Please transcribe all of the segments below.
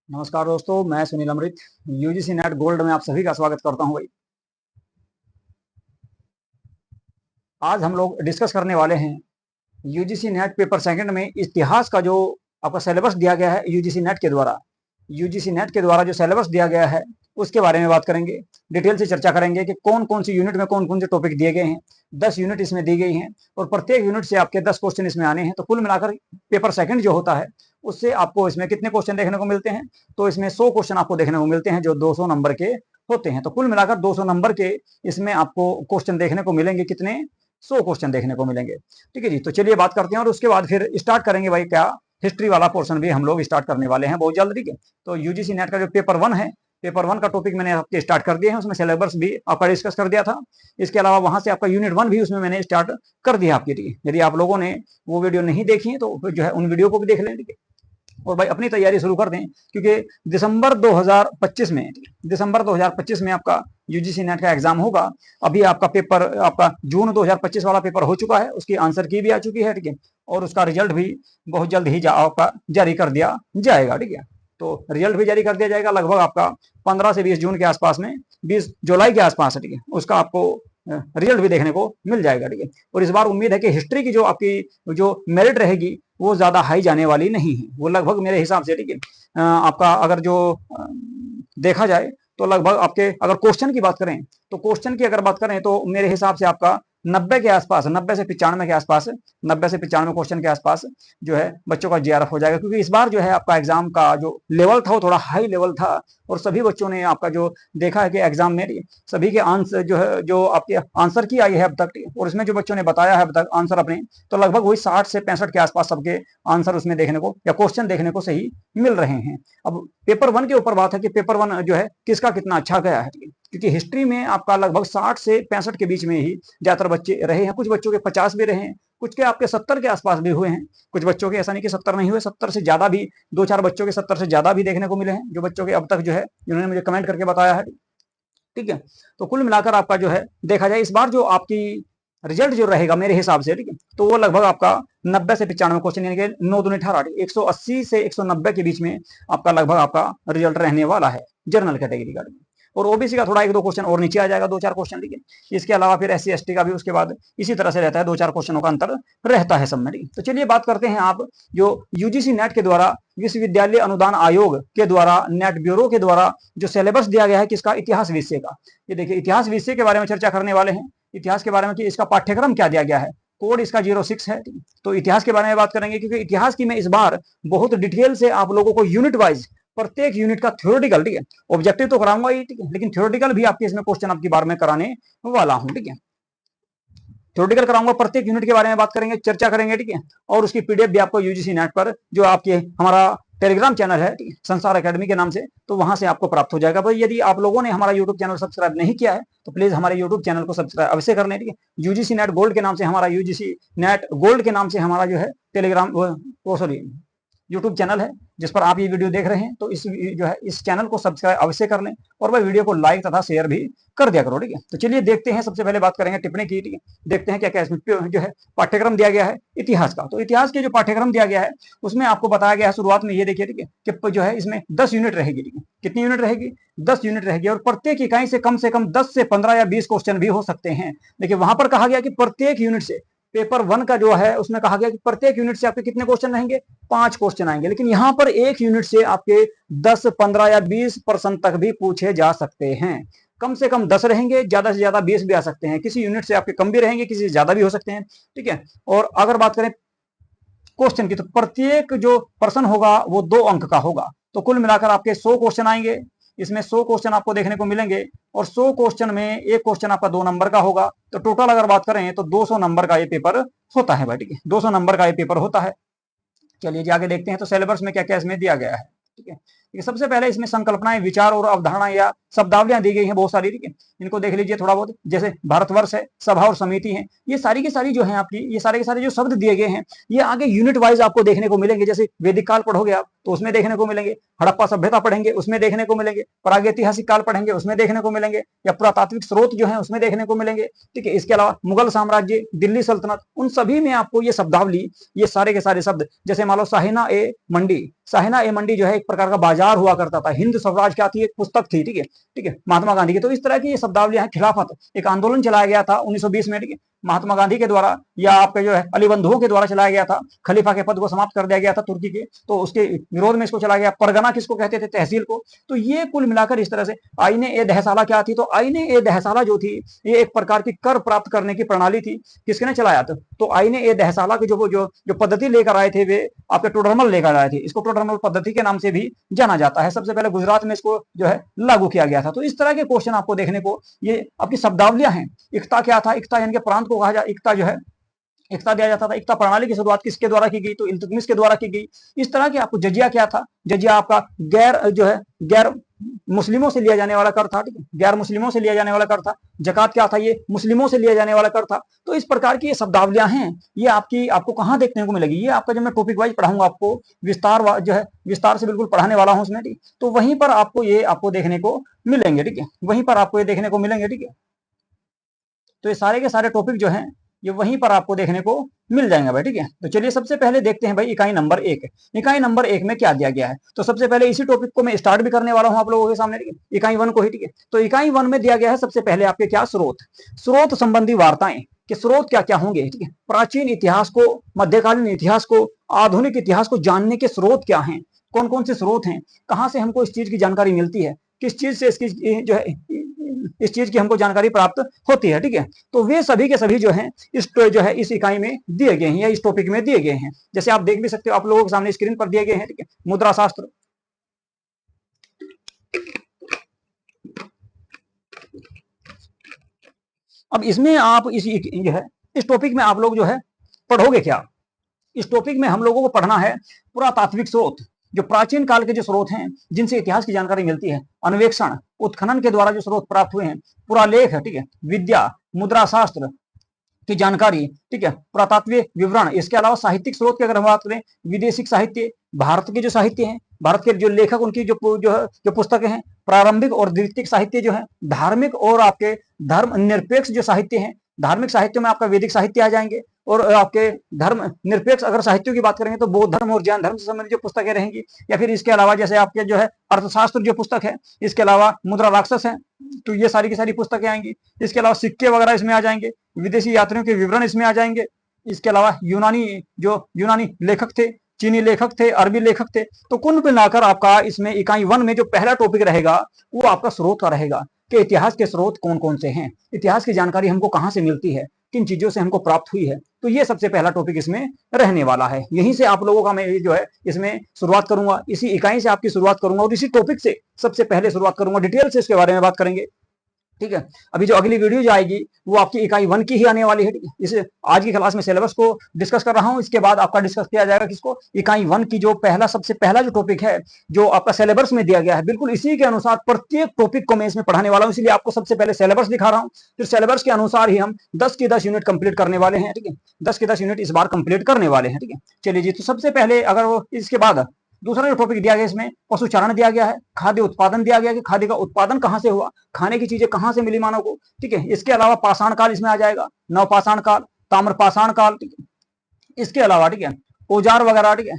नमस्कार दोस्तों, मैं सुनील अमृत यूजीसी नेट गोल्ड में आप सभी का स्वागत करता हूं। भाई, आज हम लोग डिस्कस करने वाले हैं यूजीसी नेट पेपर सेकंड में इतिहास का जो आपका सिलेबस दिया गया है यूजीसी नेट के द्वारा जो सिलेबस दिया गया है उसके बारे में बात करेंगे। डिटेल से चर्चा करेंगे कि कौन कौन सी यूनिट में कौन कौन से टॉपिक दिए गए हैं। 10 यूनिट इसमें दी गई हैं और प्रत्येक यूनिट से आपके 10 क्वेश्चन इसमें आने हैं। तो कुल मिलाकर पेपर सेकंड जो होता है उससे आपको इसमें कितने क्वेश्चन देखने को मिलते हैं? तो इसमें 100 क्वेश्चन आपको देखने को मिलते हैं जो 200 नंबर के होते हैं। तो कुल मिलाकर 200 नंबर के इसमें आपको क्वेश्चन देखने को मिलेंगे। कितने? 100 क्वेश्चन देखने को मिलेंगे। ठीक है जी, तो चलिए बात करते हैं और उसके बाद फिर स्टार्ट करेंगे। भाई क्या हिस्ट्री वाला पोर्शन भी हम लोग स्टार्ट करने वाले हैं बहुत जल्द। ठीक है, तो यूजीसी नेट का जो पेपर 1 है, पेपर 1 का टॉपिक मैंने आपके स्टार्ट कर दिया है। उसमें सिलेबस भी आपका डिस्कस कर दिया था। इसके अलावा वहां से आपका यूनिट 1 भी उसमें मैंने स्टार्ट कर दिया आपके लिए। यदि आप लोगों ने वो वीडियो नहीं देखी है तो जो है उन वीडियो को भी देख लें। ठीक है, और भाई अपनी तैयारी शुरू कर दें क्योंकि दिसंबर 2025 में आपका यूजीसी नेट का एग्जाम होगा। अभी आपका पेपर आपका जून 2025 वाला पेपर हो चुका है, उसकी आंसर की भी आ चुकी है। ठीक है, और उसका रिजल्ट भी बहुत जल्द ही आपका जारी कर दिया जाएगा। ठीक है, तो रिजल्ट भी जारी कर दिया जाएगा लगभग आपका 15 से 20 जून के आसपास में, 20 जुलाई के आसपास है। ठीक है, उसका आपको रिजल्ट भी देखने को मिल जाएगा। ठीक है, और इस बार उम्मीद है कि हिस्ट्री की जो आपकी जो मेरिट रहेगी वो ज्यादा हाई जाने वाली नहीं है। वो लगभग मेरे हिसाब से, ठीक है, आपका अगर जो देखा जाए तो लगभग आपके अगर क्वेश्चन की बात करें तो क्वेश्चन की अगर बात करें तो मेरे हिसाब से आपका 90 के आसपास, 90 से 95 के आसपास, 90 से 95 क्वेश्चन के आसपास जो है बच्चों का जीआरएफ हो जाएगा। क्योंकि इस बार जो है आपका एग्जाम का जो लेवल था वो थोड़ा हाई लेवल था और सभी बच्चों ने आपका जो देखा है कि एग्जाम में सभी के आंसर जो है जो आपके आंसर की आई है अब तक, और इसमें जो बच्चों ने बताया है अब तक आंसर अपने, तो लगभग वही 60 से 65 के आसपास सबके आंसर उसमें देखने को या क्वेश्चन देखने को सही मिल रहे हैं। अब पेपर 1 के ऊपर बात है कि पेपर 1 जो है किसका कितना अच्छा गया है, क्योंकि हिस्ट्री में आपका लगभग 60 से 65 के बीच में ही ज्यादातर बच्चे रहे हैं। कुछ बच्चों के 50 भी रहे हैं, कुछ के आपके 70 के आसपास भी हुए हैं। कुछ बच्चों के ऐसा नहीं कि 70 नहीं हुए, 70 से ज्यादा भी, 2-4 बच्चों के 70 से ज्यादा भी देखने को मिले हैं, जो बच्चों के अब तक जो है जिन्होंने मुझे कमेंट करके बताया है। ठीक है, तो कुल मिलाकर आपका जो है देखा जाए इस बार जो आपकी रिजल्ट जो रहेगा मेरे हिसाब से, ठीक है, तो वो लगभग आपका 90 से 95 क्वेश्चन यानी कि 9 दूनी 18, 180 से 190 के बीच में आपका लगभग आपका रिजल्ट रहने वाला है जनरल कैटेगरी का। और ओबीसी का थोड़ा 1-2 क्वेश्चन और नीचे आ जाएगा, 2-4 क्वेश्चन। ठीक है, इसके अलावा फिर एससी एसटी का भी उसके बाद इसी तरह से रहता है, 2-4 क्वेश्चनों का अंतर रहता है सब में। तो चलिए बात करते हैं आप जो यूजीसी नेट के द्वारा, विश्वविद्यालय अनुदान आयोग के द्वारा, नेट ब्यूरो के द्वारा जो सिलेबस दिया गया है किसका? इतिहास विषय का। ये देखिए इतिहास विषय के बारे में चर्चा करने वाले हैं। इतिहास के बारे में कि इसका पाठ्यक्रम क्या दिया गया है, कोड इसका 06 है। तो इतिहास के बारे में बात करेंगे क्योंकि इतिहास की मैं इस बार बहुत डिटेल से आप लोगों को यूनिट वाइज प्रत्येक यूनिट का थ्योरेटिकल, ठीक है, ऑब्जेक्टिव तो कराऊंगा ही, ठीक है, लेकिन थ्योरेटिकल भी आपके इसमें क्वेश्चन आपकी बार में कराने वाला हूं। ठीक है, थ्योरेटिकल कराऊंगा, प्रत्येक यूनिट के बारे में बात करेंगे, चर्चा करेंगे। ठीक है, और उसकी पीडीएफ भी आपको यूजीसी नेट पर जो आपके हमारा टेलीग्राम चैनल है, ठीक है, संसार एकेडमी के नाम से, तो वहां से आपको प्राप्त हो जाएगा। भाई यदि आप लोगों ने हमारा यूट्यूब चैनल सब्सक्राइब नहीं किया है तो प्लीज हमारे यूट्यूब चैनल को सब्सक्राइब अवश्य कर लें। ठीक है, यूजीसी नेट गोल्ड के नाम से हमारा, यूजीसी नेट गोल्ड के नाम से हमारा जो है टेलीग्राम वो सॉरी यूट्यूब चैनल है जिस पर आप ये वीडियो देख रहे हैं। तो इस जो है इस चैनल को सब्सक्राइब अवश्य कर लें और वह वीडियो को लाइक तथा शेयर भी कर दिया करो। ठीक है, तो चलिए देखते हैं, सबसे पहले बात करेंगे टिप्पणी की। ठीक है, देखते हैं क्या क्या इसमें जो है पाठ्यक्रम दिया गया है इतिहास का। तो इतिहास के जो पाठ्यक्रम दिया गया है उसमें आपको बताया गया है शुरुआत में, ये देखिए, ठीक है, कि जो है इसमें 10 यूनिट रहेगी। ठीक है, कितनी यूनिट रहेगी? 10 यूनिट रहेगी और प्रत्येक इकाई से कम 10 से 15 या 20 क्वेश्चन भी हो सकते हैं। लेकिन वहां पर कहा गया कि प्रत्येक यूनिट से, पेपर 1 का जो है उसमें कहा गया कि प्रत्येक यूनिट से आपके कितने क्वेश्चन रहेंगे? 5 क्वेश्चन आएंगे। लेकिन यहां पर एक यूनिट से आपके 10, 15 या 20% तक भी पूछे जा सकते हैं। कम से कम 10 रहेंगे, ज्यादा से ज्यादा 20 भी आ सकते हैं। किसी यूनिट से आपके कम भी रहेंगे, किसी से ज्यादा भी हो सकते हैं। ठीक है, और अगर बात करें क्वेश्चन की तो प्रत्येक जो पर्सन होगा वो 2 अंक का होगा। तो कुल मिलाकर आपके 100 क्वेश्चन आएंगे। इसमें 100 क्वेश्चन आपको देखने को मिलेंगे और 100 क्वेश्चन में एक क्वेश्चन आपका 2 नंबर का होगा। तो टोटल अगर बात करें तो 200 नंबर का ये पेपर होता है भाई। ठीक है, 200 नंबर का ये पेपर होता है। चलिए जी आगे देखते हैं तो सिलेबस में क्या क्या इसमें दिया गया है। ठीक है, सबसे पहले इसमें संकल्पनाएं, विचार और अवधारणा या शब्दावलियां दी गई हैं बहुत सारी। ठीक है, इनको देख लीजिए थोड़ा बहुत, जैसे भारतवर्ष है, सभा और समिति है, ये सारी की सारी जो है आपकी, ये सारे के सारे जो शब्द दिए गए हैं ये आगे यूनिट वाइज आपको देखने को मिलेंगे। जैसे वैदिक काल पढ़ोगे आप तो उसमें देखने को मिलेंगे, हड़प्पा सभ्यता पढ़ेंगे उसमें देखने को मिलेंगे, प्रागैतिहासिक काल पढ़ेंगे उसमें देखने को मिलेंगे, या पुरातात्विक स्रोत जो है उसमें देखने को मिलेंगे। ठीक है, इसके अलावा मुगल साम्राज्य, दिल्ली सल्तनत, उन सभी में आपको ये शब्दावली, ये सारे के सारे शब्द, जैसे मान लो साहिना ए मंडी, साहिना ए मंडी जो है एक प्रकार का बाजार स्वराज्यार हुआ करता था। हिंद स्वराज क्या थी, एक पुस्तक थी, ठीक है, ठीक है, महात्मा गांधी की। तो इस तरह की ये शब्दावलियां हैं। खिलाफत एक आंदोलन चलाया गया था 1920 में, ठीक है, महात्मा गांधी के द्वारा या आपके जो है अली बंधुओं के द्वारा चलाया गया था। खलीफा के पद को समाप्त कर दिया गया था तुर्की के, तो उसके विरोध में इसको चलाया गया। परगना किसको कहते थे, तहसील को। तो ये कुल मिलाकर इस तरह से आईने ए दहसाला क्या थी, तो आईने ए दहसाला जो थी ये एक प्रकार की कर प्राप्त करने की प्रणाली थी। किसने चलाया था, तो आईने ए दहसाला की जो पद्धति लेकर आए थे वे आपके टोडरमल लेकर आए थे। इसको टोडरमल पद्धति के नाम से भी जाना जाता है। सबसे पहले गुजरात में इसको जो है लागू किया गया था। तो इस तरह के क्वेश्चन आपको देखने को, ये आपकी शब्दावलियां हैं। इक्ता क्या था, इक्ता यानी कि प्रांत को कहा जाए, इक्ता जो है इक्ता दिया जाता था। इक्ता प्रणाली की शुरुआत किसके द्वारा की गई, तो इल्तुतमिश के द्वारा की गई। इस तरह के आपको जजिया क्या था, जजिया आपका गैर मुस्लिमों से लिया जाने वाला कर था, ठीक है, गैर मुस्लिमों से लिया जाने वाला कर था। जकात क्या था, ये मुस्लिमों से लिया जाने वाला कर था। तो इस प्रकार की ये शब्दावलियां हैं, ये आपको कहाँ देखने को मिलेगी, ये आपका जब मैं टॉपिक वाइज पढ़ाऊंगा, आपको विस्तार से बिल्कुल पढ़ाने वाला हूँ उसमें, ठीक, तो वहीं पर आपको देखने को मिलेंगे, ठीक है, वहीं पर आपको ये देखने को मिलेंगे, ठीक है। तो ये सारे के सारे टॉपिक जो हैं ये वहीं पर आपको देखने को मिल जाएंगे भाई, ठीक है। तो चलिए सबसे पहले देखते हैं भाई इकाई नंबर 1। इकाई नंबर 1 में क्या दिया गया है, तो सबसे पहले इसी टॉपिक को मैं स्टार्ट भी करने वाला हूं आप लोगों के सामने, ठीक है, इकाई 1 को ही, ठीक है। तो इकाई 1 में दिया गया है सबसे पहले आपके क्या, स्रोत संबंधी वार्ताएं कि स्रोत क्या क्या होंगे, ठीक है। प्राचीन इतिहास को, मध्यकालीन इतिहास को, आधुनिक इतिहास को जानने के स्रोत क्या हैं, कौन कौन से स्रोत हैं, कहां से हमको इस चीज की जानकारी मिलती है, किस चीज से इसकी जो है इस चीज की हमको जानकारी प्राप्त होती है, ठीक है। तो वे सभी के सभी जो है इस इकाई में दिए गए हैं या इस टॉपिक में दिए गए हैं। जैसे आप देख भी सकते हो, आप लोगों के सामने स्क्रीन पर दिए गए हैं, ठीक है, मुद्रा शास्त्र। अब इसमें आप इस टॉपिक में आप लोग जो है पढ़ोगे क्या, इस टॉपिक में हम लोगों को पढ़ना है पुरातात्विक स्रोत, जो प्राचीन काल के जो स्रोत हैं जिनसे इतिहास की जानकारी मिलती है, अन्वेषण उत्खनन के द्वारा जो स्रोत प्राप्त हुए हैं, पुरालेख, ठीक है, विद्या, मुद्रा शास्त्र की जानकारी, ठीक है, पुरातात्विक विवरण। इसके अलावा साहित्यिक स्रोत की अगर हम बात करें, विदेशी साहित्य, भारत के जो साहित्य हैं, भारत के जो लेखक, उनकी जो पुस्तकें हैं, प्रारंभिक और द्वितीयक साहित्य जो है, धार्मिक और आपके धर्म निरपेक्ष जो साहित्य हैं, धार्मिक साहित्य में आपका वैदिक साहित्य आ जाएंगे, और आपके धर्म निरपेक्ष अगर साहित्यों की बात करेंगे तो बौद्ध धर्म और जैन धर्म से संबंधित जो पुस्तकें रहेंगी, या फिर इसके अलावा जैसे आपके जो है अर्थशास्त्र जो पुस्तक है, इसके अलावा मुद्रा राक्षस है, तो ये सारी की सारी पुस्तकें आएंगी। इसके अलावा सिक्के वगैरह इसमें आ जाएंगे, विदेशी यात्रियों के विवरण इसमें आ जाएंगे। इसके अलावा यूनानी लेखक थे, चीनी लेखक थे, अरबी लेखक थे। तो कुल मिलाकर आपका इसमें इकाई 1 में जो पहला टॉपिक रहेगा वो आपका स्रोत का रहेगा कि इतिहास के स्रोत कौन कौन से हैं, इतिहास की जानकारी हमको कहां से मिलती है, किन चीजों से हमको प्राप्त हुई है। तो ये सबसे पहला टॉपिक इसमें रहने वाला है। यहीं से आप लोगों का मैं जो है इसमें शुरुआत करूंगा, इसी इकाई से आपकी शुरुआत करूंगा और इसी टॉपिक से सबसे पहले शुरुआत करूंगा, डिटेल से इसके बारे में बात करेंगे, ठीक है। अभी जो अगली वीडियो जो आएगी वो आपकी इकाई 1 की ही आने वाली है, ठीक है। इसे आज की क्लास में सिलेबस को डिस्कस कर रहा हूं, इसके बाद आपका डिस्कस किया जाएगा किसको, इकाई 1 की जो सबसे पहला जो टॉपिक है जो आपका सिलेबस में दिया गया है, बिल्कुल इसी के अनुसार प्रत्येक टॉपिक को मैं इसमें पढ़ाने वाला हूं। इसलिए आपको सबसे पहले सिलेबस दिखा रहा हूं, फिर सिलेबस के अनुसार ही हम 10 की 10 यूनिट कंप्लीट करने वाले हैं, ठीक है, 10 की 10 यूनिट इस बार कंप्लीट करने वाले हैं, ठीक है। चलिए जी, तो सबसे पहले अगर वो इसके बाद दूसरा जो टॉपिक दिया गया इसमें पशुचारण दिया गया है, खाद्य उत्पादन दिया गया कि खाद्य का उत्पादन कहां से हुआ, खाने की चीजें कहां से मिली मानव को, ठीक है। इसके अलावा पाषाण काल इसमें आ जाएगा, नवपाषाण काल, ताम्रपाषाण काल, ठीक है। इसके अलावा, ठीक है, औजार वगैरह, ठीक है,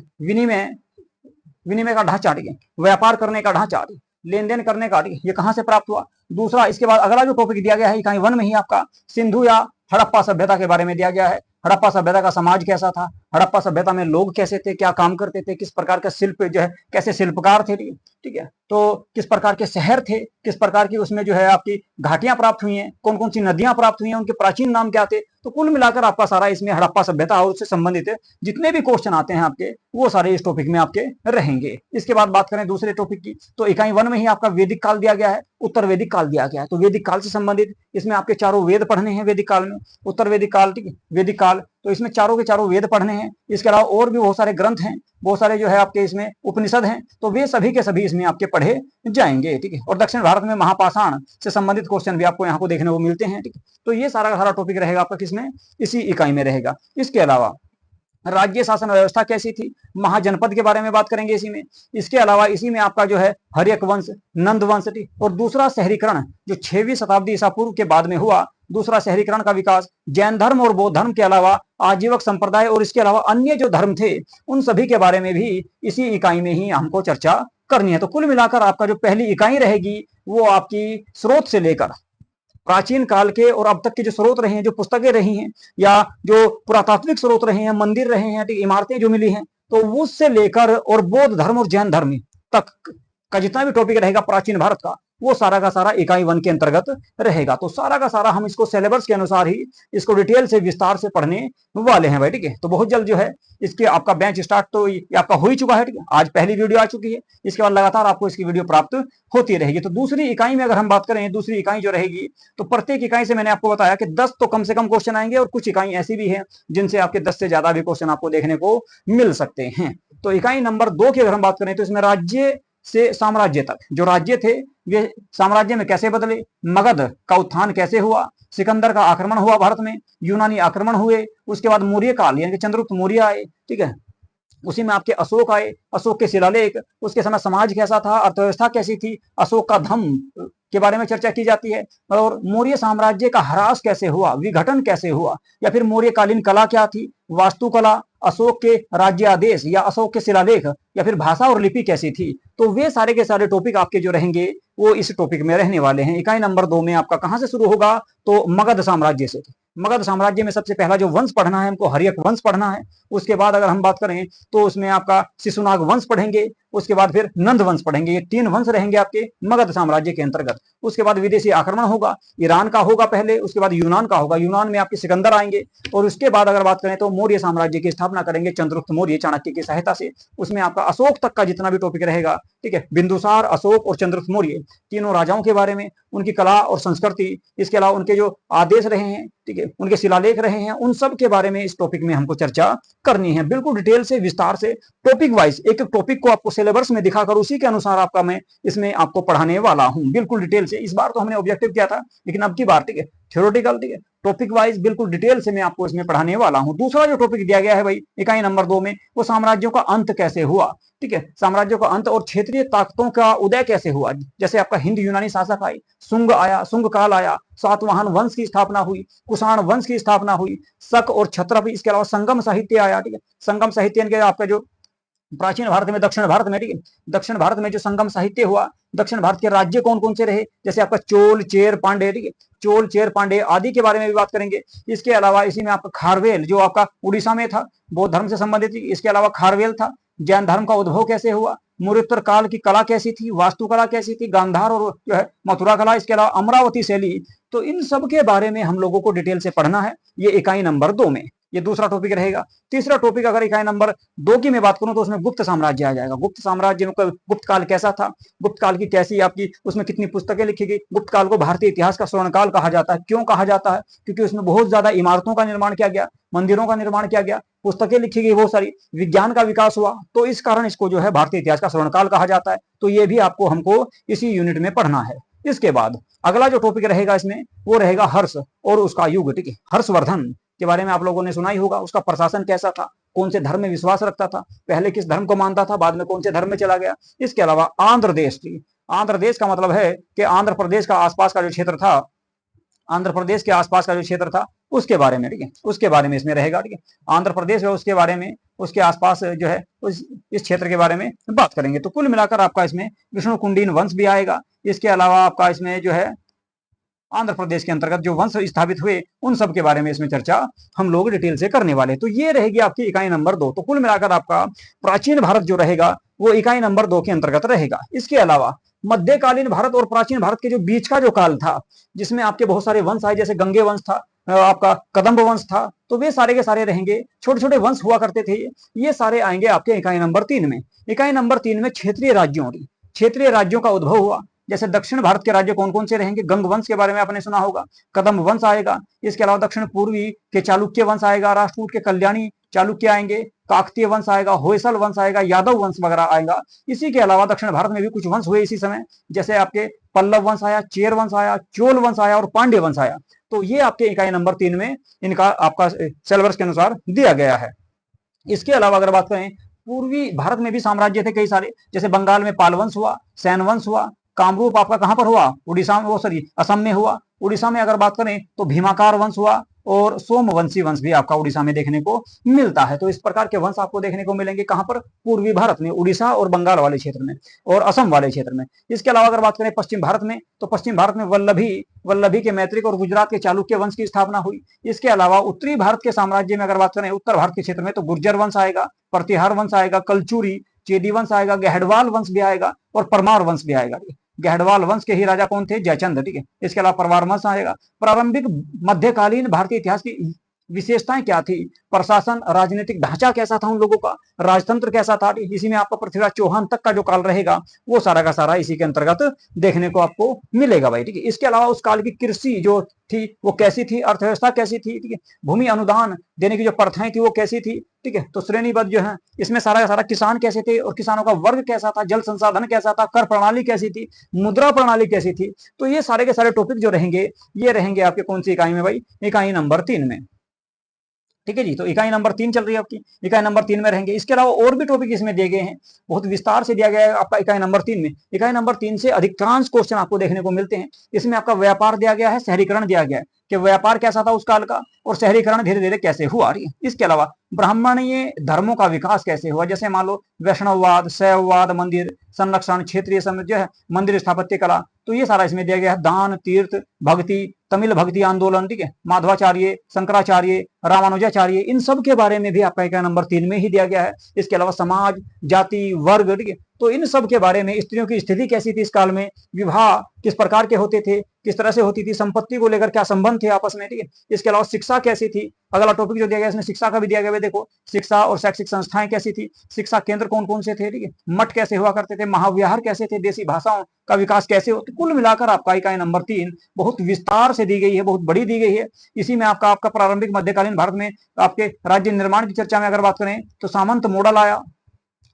विनिमय का ढांचा, ठीक है, व्यापार करने का ढांचा, लेन देन करने का, ठीक है, ये कहां से प्राप्त हुआ। दूसरा इसके बाद अगला जो टॉपिक दिया गया है इकाई 1 में ही आपका सिंधु या हड़प्पा सभ्यता के बारे में दिया गया है। हड़प्पा सभ्यता का समाज कैसा था, हड़प्पा सभ्यता में लोग कैसे थे, क्या काम करते थे, किस प्रकार का शिल्प जो है, कैसे शिल्पकार थे, ठीक है, तो किस प्रकार के शहर थे, किस प्रकार की उसमें जो है आपकी घाटियां प्राप्त हुई हैं, कौन कौन सी नदियां प्राप्त हुई हैं, उनके प्राचीन नाम क्या थे। तो कुल मिलाकर आपका सारा इसमें हड़प्पा सभ्यता और उससे संबंधित जितने भी क्वेश्चन आते हैं आपके, वो सारे इस टॉपिक में आपके रहेंगे। इसके बाद बात करें दूसरे टॉपिक की, तो इकाई 1 में ही आपका वैदिक काल दिया गया है, उत्तर वैदिक काल दिया गया है। तो वैदिक काल से संबंधित इसमें आपके चारों वेद पढ़ने हैं वैदिक काल में, उत्तर वैदिक काल, ठीक है, वैदिक काल, तो इसमें चारों के चारों वेद पढ़ने हैं। इसके अलावा और भी बहुत सारे ग्रंथ हैं, बहुत सारे जो है आपके इसमें उपनिषद हैं, तो वे सभी के सभी इसमें आपके पढ़े जाएंगे, ठीक है। और दक्षिण भारत में महापाषाण से संबंधित क्वेश्चन भी आपको यहाँ को देखने को मिलते हैं, ठीक है। तो ये सारा का सारा टॉपिक रहेगा आपका किसमें, इसी इकाई में रहेगा। इसके अलावा राज्य शासन व्यवस्था कैसी थी, महाजनपद के बारे में बात करेंगे इसी में। इसके अलावा इसी में आपका जो है हर्यक वंश, नंद वंश थी, और दूसरा शहरीकरण जो 6वीं शताब्दी ईसा पूर्व के बाद में हुआ, दूसरा शहरीकरण का विकास, जैन धर्म और बौद्ध धर्म के अलावा आजीवक संप्रदाय और इसके अलावा अन्य जो धर्म थे उन सभी के बारे में भी इसी इकाई में ही हमको चर्चा करनी है। तो कुल मिलाकर आपका जो पहली इकाई रहेगी वो आपकी स्रोत से लेकर प्राचीन काल के और अब तक के जो स्रोत रहे हैं, जो पुस्तकें रही हैं या जो पुरातात्विक स्रोत रहे हैं, मंदिर रहे हैं, इमारतें जो मिली हैं, तो उससे लेकर और बौद्ध धर्म और जैन धर्म तक का जितना भी टॉपिक रहेगा प्राचीन भारत का, वो सारा का सारा इकाई 1 के अंतर्गत रहेगा। तो सारा का सारा हम इसको सिलेबस के अनुसार ही इसको डिटेल से विस्तार से पढ़ने वाले हैं भाई, ठीक है। तो बहुत जल्द जो है इसके आपका बैच स्टार्ट तो आपका हो ही चुका है, ठीक है। आज पहली वीडियो आ चुकी है, इसके बाद लगातार आपको इसकी वीडियो प्राप्त होती रहेगी। तो दूसरी इकाई में अगर हम बात करें, दूसरी इकाई जो रहेगी, तो प्रत्येक इकाई से मैंने आपको बताया कि 10 तो कम से कम क्वेश्चन आएंगे, और कुछ इकाई ऐसी भी है जिनसे आपके 10 से ज्यादा भी क्वेश्चन आपको देखने को मिल सकते हैं। तो इकाई नंबर 2 की अगर हम बात करें तो इसमें राज्य से साम्राज्य तक जो राज्य थे वे साम्राज्य में कैसे बदले, मगध का उत्थान कैसे हुआ, सिकंदर का आक्रमण हुआ भारत में, यूनानी आक्रमण हुए, उसके बाद मौर्य काल यानी कि चंद्रगुप्त मौर्य आए, ठीक है। उसी में आपके अशोक आए, अशोक के शिलालेख, उसके समय समाज कैसा था, अर्थव्यवस्था कैसी थी, अशोक का धम्म के बारे में चर्चा की जाती है, और मौर्य साम्राज्य का ह्रास कैसे हुआ, विघटन कैसे हुआ, या फिर मौर्यकालीन कला क्या थी, वास्तुकला, अशोक के राज्य आदेश या अशोक के शिलालेख, या फिर भाषा और लिपि कैसी थी। तो वे सारे के सारे टॉपिक आपके जो रहेंगे वो इस टॉपिक में रहने वाले हैं। इकाई नंबर 2 में आपका कहां से शुरू होगा, तो मगध साम्राज्य से। मगध साम्राज्य में सबसे पहला जो वंश पढ़ना है हमको, हर्यक वंश पढ़ना है। उसके बाद अगर हम बात करें तो उसमें आपका शिशुनाग वंश पढ़ेंगे, उसके बाद फिर नंद वंश पढ़ेंगे। ये 3 वंश रहेंगे आपके मगध साम्राज्य के अंतर्गत। उसके बाद विदेशी आक्रमण होगा, ईरान का होगा पहले, उसके बाद यूनान का होगा, यूनान में आपके सिकंदर आएंगे, और उसके बाद अगर बात करें तो मौर्य साम्राज्य की स्थापना करेंगे चंद्रगुप्त मौर्य चाणक्य की सहायता से। उसमें आपका अशोक तक का जितना भी टॉपिक रहेगा, ठीक है, बिंदुसार, अशोक और चंद्रगुप्त मौर्य तीनों राजाओं के बारे में, उनकी कला और संस्कृति, इसके अलावा उनके जो आदेश रहे हैं, ठीक है, उनके शिलालेख रहे हैं, उन सब के बारे में इस टॉपिक में हमको चर्चा करनी है, बिल्कुल डिटेल से, विस्तार से, टॉपिक वाइज। एक एक टॉपिक को आपको सिलेबस में दिखाकर उसी के अनुसार आपका मैं इसमें आपको पढ़ाने वाला हूं, बिल्कुल डिटेल से। इस बार तो हमने ऑब्जेक्टिव किया था, लेकिन अब की बार, ठीक है, थ्योरेटिकल, ठीक है, टॉपिक वाइज बिल्कुल डिटेल से मैं आपको इसमें पढ़ाने वाला हूं। दूसरा जो टॉपिक दिया गया है भाई इकाई नंबर 2 में, वो साम्राज्यों का अंत कैसे हुआ, ठीक है, साम्राज्यों का अंत और क्षेत्रीय ताकतों का उदय कैसे हुआ। जैसे आपका हिंद यूनानी शासक आए, शुंग आया, शुंग काल आया, सातवाहन वंश की स्थापना हुई, कुषाण वंश की स्थापना हुई, शक और क्षत्रप, इसके अलावा संगम साहित्य आया, ठीक है। संगम साहित्य के आपका जो प्राचीन भारत में, दक्षिण भारत में, ठीक है, दक्षिण भारत में जो संगम साहित्य हुआ, दक्षिण भारत के राज्य कौन कौन से रहे, जैसे आपका चोल, चेर, पांडे, ठीक है, चोल, चेर, पांडे आदि के बारे में भी बात करेंगे। इसके अलावा इसी में आपका खारवेल जो आपका उड़ीसा में था, बौद्ध धर्म से संबंधित, इसके अलावा खारवेल था, जैन धर्म का उद्भव कैसे हुआ, मौर्योत्तर काल की कला कैसी थी, वास्तुकला कैसी थी, गांधार और जो है मथुरा कला, इसके अलावा अमरावती शैली। तो इन सब के बारे में हम लोगों को डिटेल से पढ़ना है, ये इकाई नंबर 2 में, ये दूसरा टॉपिक रहेगा। तीसरा टॉपिक अगर इकाई नंबर 2 की मैं बात करूं तो उसमें गुप्त साम्राज्य आ जाएगा। गुप्त साम्राज्य में गुप्त काल कैसा था, गुप्त काल की कैसी आपकी उसमें कितनी पुस्तकें लिखी गई। गुप्त काल को भारतीय इतिहास का स्वर्ण काल कहा जाता है। क्यों कहा जाता है, क्योंकि उसमें बहुत ज्यादा इमारतों का निर्माण किया गया, मंदिरों का निर्माण किया गया, पुस्तकें लिखी गई बहुत सारी, विज्ञान का विकास हुआ, तो इस कारण इसको जो है भारतीय इतिहास का स्वर्ण काल कहा जाता है। तो ये भी आपको हमको इसी यूनिट में पढ़ना है। इसके बाद अगला जो टॉपिक रहेगा इसमें वो रहेगा हर्ष और उसका युग, ठीक है। हर्षवर्धन के बारे में आप लोगों ने सुना ही होगा, उसका प्रशासन कैसा था, कौन से धर्म में विश्वास रखता था, पहले किस धर्म को मानता था, बाद में कौन से धर्म में चला गया। इसके अलावा आंध्र देश, आंध्र देश का मतलब है कि आंध्र प्रदेश का आसपास का जो क्षेत्र था, आंध्र प्रदेश के आसपास का जो क्षेत्र था उसके बारे में, ठीक है, उसके बारे में इसमें रहेगा, ठीक है। आंध्र प्रदेश है उसके बारे में, उसके आसपास जो है इस क्षेत्र के बारे में बात करेंगे। तो कुल मिलाकर आपका इसमें विष्णु कुंडीन वंश भी आएगा। इसके अलावा आपका इसमें जो है आंध्र प्रदेश के अंतर्गत जो वंश स्थापित हुए उन सब के बारे में इसमें चर्चा हम लोग डिटेल से करने वाले। तो ये रहेगी आपकी इकाई नंबर 2। तो कुल मिलाकर आपका प्राचीन भारत जो रहेगा वो इकाई नंबर 2 के अंतर्गत रहेगा। इसके अलावा मध्यकालीन भारत और प्राचीन भारत के जो बीच का जो काल था, जिसमें आपके बहुत सारे वंश आए, जैसे गंगे वंश था, आपका कदम्ब वंश था, तो वे सारे के सारे रहेंगे। छोटे छोटे वंश हुआ करते थे, ये सारे आएंगे आपके इकाई नंबर 3 में। इकाई नंबर 3 में क्षेत्रीय राज्यों का उद्भव हुआ। जैसे दक्षिण भारत के राज्य कौन कौन से रहेंगे, गंग वंश के बारे में आपने सुना होगा, कदम्ब वंश आएगा। इसके अलावा दक्षिण पूर्वी के चालुक्य वंश आएगा, राष्ट्रकूट के कल्याणी चालुक्य आएंगे, काकतीय वंश आएगा, होयसल वंश आएगा, यादव वंश वगैरह आएगा। इसी के अलावा दक्षिण भारत में भी कुछ वंश हुए इसी समय, जैसे आपके पल्लव वंश आया, चेर वंश आया, चोल वंश आया और पांड्य वंश आया। तो ये आपके इकाई नंबर 3 में इनका आपका सिलेबस के अनुसार दिया गया है। इसके अलावा अगर बात करें, पूर्वी भारत में भी साम्राज्य थे कई सारे, जैसे बंगाल में पाल वंश हुआ, सैन वंश हुआ, कामरूप आपका कहां पर हुआ, उड़ीसा में, वो सॉरी असम में हुआ। उड़ीसा में अगर बात करें तो भीमाकार वंश हुआ, और सोमवंशी वंश भी आपका उड़ीसा में देखने को मिलता है। तो इस प्रकार के वंश आपको देखने को मिलेंगे कहां पर, पूर्वी भारत में, उड़ीसा और बंगाल वाले क्षेत्र में और असम वाले क्षेत्र में। इसके अलावा अगर बात करें पश्चिम भारत में, तो पश्चिम भारत में वल्लभी वल्लभी के मैत्रिक और गुजरात के चालुक्य वंश की स्थापना हुई। इसके अलावा उत्तरी भारत के साम्राज्य में अगर बात करें, उत्तर भारत के क्षेत्र में, तो गुर्जर वंश आएगा, प्रतिहार वंश आएगा, कलचुरी, चेदी वंश आएगा, गहडवाल वंश भी आएगा और परमार वंश भी आएगा। गहडवाल वंश के ही राजा कौन थे, जयचंद, ठीक है। इसके अलावा परमार वंश आएगा। प्रारंभिक मध्यकालीन भारतीय इतिहास की विशेषताएं क्या थी, प्रशासन, राजनीतिक ढांचा कैसा था उन लोगों का, राजतंत्र कैसा था, इसी में आपका पृथ्वीराज चौहान तक का जो काल रहेगा वो सारा का सारा इसी के अंतर्गत देखने को आपको मिलेगा भाई, ठीक है। इसके अलावा उस काल की कृषि जो थी वो कैसी थी, अर्थव्यवस्था कैसी थी, ठीक है, भूमि अनुदान देने की जो प्रथाएं थी वो कैसी थी, ठीक है। तो श्रेणीबद्ध जो है इसमें सारा का सारा किसान कैसे थे और किसानों का वर्ग कैसा था, जल संसाधन कैसा था, कर प्रणाली कैसी थी, मुद्रा प्रणाली कैसी थी। तो ये सारे के सारे टॉपिक जो रहेंगे ये रहेंगे आपके कौन सी इकाई में भाई, इकाई नंबर 3 में, ठीक है जी। तो इकाई नंबर 3 चल रही है आपकी, इकाई नंबर 3 में रहेंगे। इसके अलावा और भी टॉपिक इसमें दिए गए हैं, बहुत विस्तार से दिया गया है आपका इकाई नंबर 3 में। इकाई नंबर 3 से अधिकांश क्वेश्चन आपको देखने को मिलते हैं। इसमें आपका व्यापार दिया गया है, शहरीकरण दिया गया है कि व्यापार कैसा था उस काल का और शहरीकरण धीरे धीरे कैसे हुआ। इसके अलावा ब्राह्मणीय धर्मों का विकास कैसे हुआ, जैसे मान लो वैष्णववाद, शैववाद, मंदिर संरक्षण, क्षेत्रीय जो है मंदिर स्थापत्य कला, तो ये सारा इसमें दिया गया है। दान, तीर्थ, भक्ति, तमिल भक्ति आंदोलन, ठीक है, माधवाचार्य, शंकराचार्य, रामानुजाचार्य, इन सब के बारे में भी आपका इकाई नंबर 3 में ही दिया गया है। इसके अलावा समाज, जाति, वर्ग, ठीक है, तो इन सब के बारे में, स्त्रियों की स्थिति कैसी थी इस काल में, विवाह किस प्रकार के होते थे, किस तरह से होती थी, संपत्ति को लेकर क्या संबंध थे आपस में, ठीक है। इसके अलावा शिक्षा कैसी थी, अगला टॉपिक जो दिया गया इसमें शिक्षा का भी दिया गया है। देखो शिक्षा और शैक्षिक संस्थाएं कैसी थी, शिक्षा केंद्र कौन कौन से थे, ठीक है, मठ कैसे हुआ करते थे, महाविहार कैसे थे, देसी भाषाओं का विकास कैसे हो। कुल मिलाकर आपका इकाई नंबर 3 बहुत विस्तार से दी गई है, बहुत बड़ी दी गई है। इसी में आपका प्रारंभिक मध्यकालीन भारत में आपके राज्य निर्माण की चर्चा में अगर बात करें तो सामंत मॉडल आया,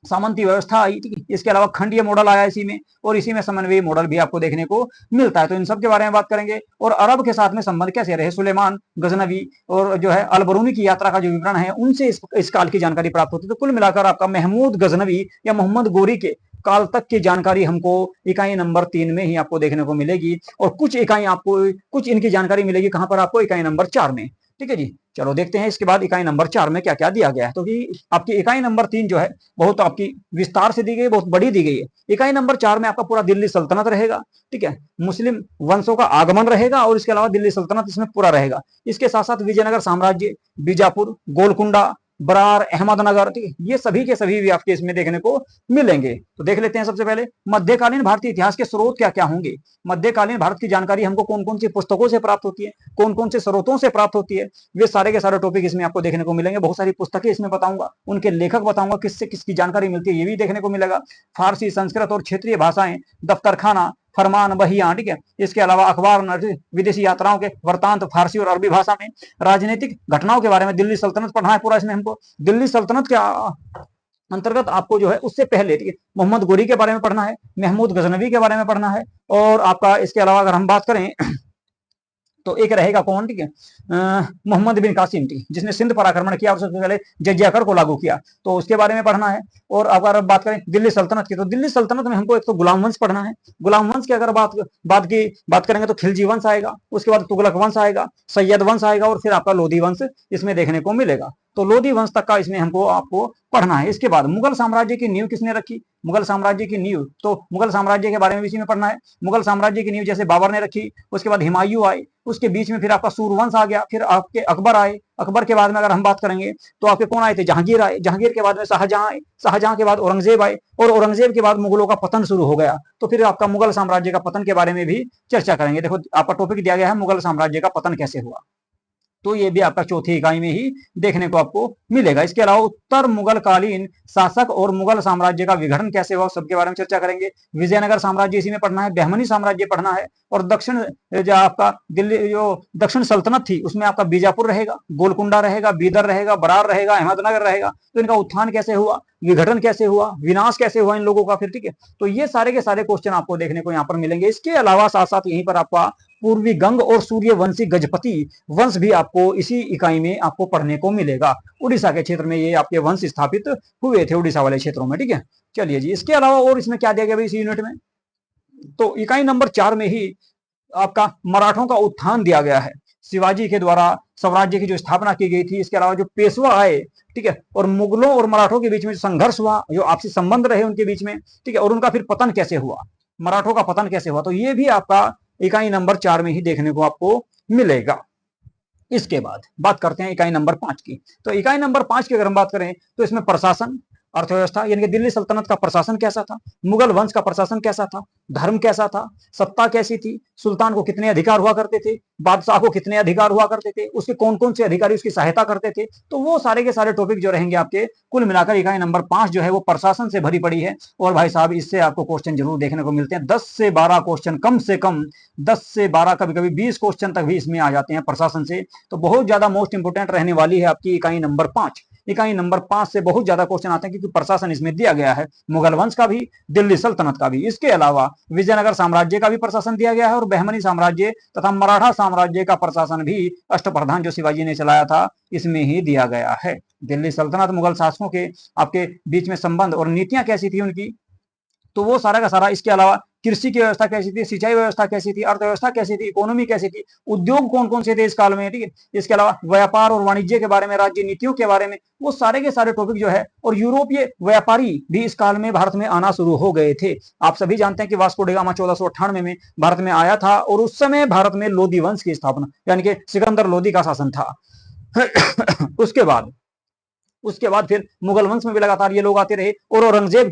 सामंती व्यवस्था आई, ठीक है। इसके अलावा खंडीय मॉडल आया इसी में, और इसी में समन्वयी मॉडल भी आपको देखने को मिलता है। तो इन सब के बारे में बात करेंगे। और अरब के साथ में संबंध कैसे रहे, सुलेमान, गजनवी और जो है अलबरूनी की यात्रा का जो विवरण है उनसे इस काल की जानकारी प्राप्त होती है। तो कुल मिलाकर आपका महमूद गजनवी या मोहम्मद गोरी के काल तक की जानकारी हमको इकाई नंबर 3 में ही आपको देखने को मिलेगी, और कुछ इनकी जानकारी मिलेगी कहां पर, आपको इकाई नंबर 4 में, ठीक है जी। चलो देखते हैं इसके बाद इकाई नंबर 4 में क्या क्या दिया गया है। तो कि आपकी इकाई नंबर 3 जो है बहुत आपकी विस्तार से दी गई, बहुत बड़ी दी गई है। इकाई नंबर 4 में आपका पूरा दिल्ली सल्तनत रहेगा, ठीक है, मुस्लिम वंशों का आगमन रहेगा, और इसके अलावा दिल्ली सल्तनत इसमें पूरा रहेगा। इसके साथ साथ विजयनगर साम्राज्य, बीजापुर, गोलकुंडा, बरार, अहमदनगर, ठीक है, ये सभी के सभी भी आपके इसमें देखने को मिलेंगे। तो देख लेते हैं सबसे पहले मध्यकालीन भारतीय इतिहास के स्रोत क्या क्या होंगे। मध्यकालीन भारत की जानकारी हमको कौन कौन सी पुस्तकों से प्राप्त होती है, कौन कौन से स्रोतों से प्राप्त होती है, वे सारे के सारे टॉपिक इसमें आपको देखने को मिलेंगे। बहुत सारी पुस्तकें इसमें बताऊंगा, उनके लेखक बताऊंगा, किससे किसकी जानकारी मिलती है ये भी देखने को मिलेगा। फारसी, संस्कृत और क्षेत्रीय भाषाएं, दफ्तरखाना, फरमान, बहियां, ठीक है। इसके अलावा अखबार, विदेशी यात्राओं के वृतांत फारसी और अरबी भाषा में, राजनीतिक घटनाओं के बारे में, दिल्ली सल्तनत पढ़ना है पूरा इसमें हमको। दिल्ली सल्तनत के अंतर्गत आपको जो है उससे पहले, ठीक है, मोहम्मद गोरी के बारे में पढ़ना है, महमूद गजनवी के बारे में पढ़ना है, और आपका इसके अलावा अगर हम बात करें तो एक रहेगा कौन, ठीक है, मोहम्मद बिन कासिम, ठीक, जिसने सिंध पर आक्रमण किया और सबसे पहले जजिया कर को लागू किया, तो उसके बारे में पढ़ना है। और अगर बात करें दिल्ली सल्तनत की, तो दिल्ली सल्तनत में हमको एक तो गुलाम वंश पढ़ना है। गुलाम वंश की अगर बात करेंगे तो खिलजी वंश आएगा, उसके बाद तुगलक वंश आएगा, सैयद वंश आएगा, और फिर आपका लोधी वंश इसमें देखने को मिलेगा। तो लोधी वंश तक का इसमें आपको पढ़ना है। इसके बाद मुगल साम्राज्य की नींव किसने रखी, मुगल साम्राज्य की नींव, तो मुगल साम्राज्य के बारे में इसी में पढ़ना है। मुगल साम्राज्य की नींव जैसे बाबर ने रखी, उसके बाद हुमायूं आए, उसके बीच में फिर आपका सूर्यवंश आ गया, फिर आपके अकबर आए, अकबर के बाद में अगर हम बात करेंगे तो आपके कौन आए थे, जहांगीर आए, जहांगीर के बाद में शाहजहां आए, शाहजहां के बाद औरंगजेब आए, और औरंगजेब के बाद मुगलों का पतन शुरू हो गया। तो फिर आपका मुगल साम्राज्य का पतन के बारे में भी चर्चा करेंगे। देखो आपका टॉपिक दिया गया है मुगल साम्राज्य का पतन कैसे हुआ, तो ये भी आपका चौथी इकाई में ही देखने को आपको मिलेगा। इसके अलावा उत्तर मुगल कालीन शासक और मुगल साम्राज्य का विघटन कैसे हुआ सबके बारे में चर्चा करेंगे। विजयनगर साम्राज्य इसी में पढ़ना है, बहमनी साम्राज्य पढ़ना है, और दक्षिण जो आपका दिल्ली जो दक्षिण सल्तनत थी उसमें आपका बीजापुर रहेगा, गोलकुंडा रहेगा, बीदर रहेगा, बरार रहेगा, अहमदनगर रहेगा, तो इनका उत्थान कैसे हुआ, विघटन कैसे हुआ, विनाश कैसे हुआ इन लोगों का फिर, ठीक है। तो ये सारे के सारे क्वेश्चन आपको देखने को यहाँ पर मिलेंगे। इसके अलावा साथ साथ यहीं पर आपका पूर्वी गंग और सूर्यवंशी गजपति वंश भी आपको इसी इकाई में आपको पढ़ने को मिलेगा। उड़ीसा के क्षेत्र में ये आपके वंश स्थापित हुए थे, उड़ीसा वाले क्षेत्रों में, ठीक है। चलिए जी, इसके अलावा और इसमें क्या दिया गया भाई इस यूनिट में, तो इकाई नंबर 4 में ही आपका मराठों का उत्थान दिया गया है। शिवाजी के द्वारा स्वराज्य की जो स्थापना की गई थी, इसके अलावा जो पेशवा आए, ठीक है, और मुगलों और मराठों के बीच में संघर्ष हुआ, जो आपसी संबंध रहे उनके बीच में, ठीक है, और उनका फिर पतन कैसे हुआ, मराठों का पतन कैसे हुआ, तो ये भी आपका इकाई नंबर 4 में ही देखने को आपको मिलेगा। इसके बाद बात करते हैं इकाई नंबर 5 की। तो इकाई नंबर 5 की अगर हम बात करें तो इसमें प्रशासन, अर्थव्यवस्था, यानी कि दिल्ली सल्तनत का प्रशासन कैसा था, मुगल वंश का प्रशासन कैसा था, धर्म कैसा था, सत्ता कैसी थी, सुल्तान को कितने अधिकार हुआ करते थे, बादशाह को कितने अधिकार हुआ करते थे, उसके कौन कौन से अधिकारी उसकी सहायता करते थे, तो वो सारे के सारे टॉपिक जो रहेंगे आपके, कुल मिलाकर इकाई नंबर 5 जो है वो प्रशासन से भरी पड़ी है। और भाई साहब इससे आपको क्वेश्चन जरूर देखने को मिलते हैं, 10 से 12 क्वेश्चन, कम से कम 10 से 12, कभी कभी 20 क्वेश्चन तक भी इसमें आ जाते हैं प्रशासन से। तो बहुत ज्यादा मोस्ट इंपोर्टेंट रहने वाली है आपकी इकाई नंबर 5। इकाई नंबर 5 से बहुत ज्यादा क्वेश्चन आते हैं, क्योंकि प्रशासन इसमें दिया गया है, मुगल वंश का भी, दिल्ली सल्तनत का भी। इसके अलावा विजयनगर साम्राज्य का भी प्रशासन दिया गया है, और बहमनी साम्राज्य तथा मराठा साम्राज्य का प्रशासन भी अष्टप्रधान जो शिवाजी ने चलाया था इसमें ही दिया गया है। दिल्ली सल्तनत, मुगल शासकों के आपके बीच में संबंध और नीतियां कैसी थी उनकी, तो वो सारा का सारा। इसके अलावा कृषि की व्यवस्था कैसी थी, सिंचाई व्यवस्था कैसी थी, अर्थव्यवस्था कैसी थी, इकोनॉमी कैसी थी, उद्योग कौन कौन से थे इस काल में, ठीक है। इसके अलावा व्यापार और वाणिज्य के बारे में, राज्य नीतियों के बारे में, वो सारे के सारे टॉपिक जो है। और यूरोपीय व्यापारी भी इस काल में भारत में आना शुरू हो गए थे। आप सभी जानते हैं कि वास्को डी गामा 1498 में भारत में आया था, और उस समय भारत में लोधी वंश की स्थापना, यानी कि सिकंदर लोधी का शासन था। उसके बाद फिर मुगल वंश में भी लगातार ये लोग आते रहे। और औरंगजेब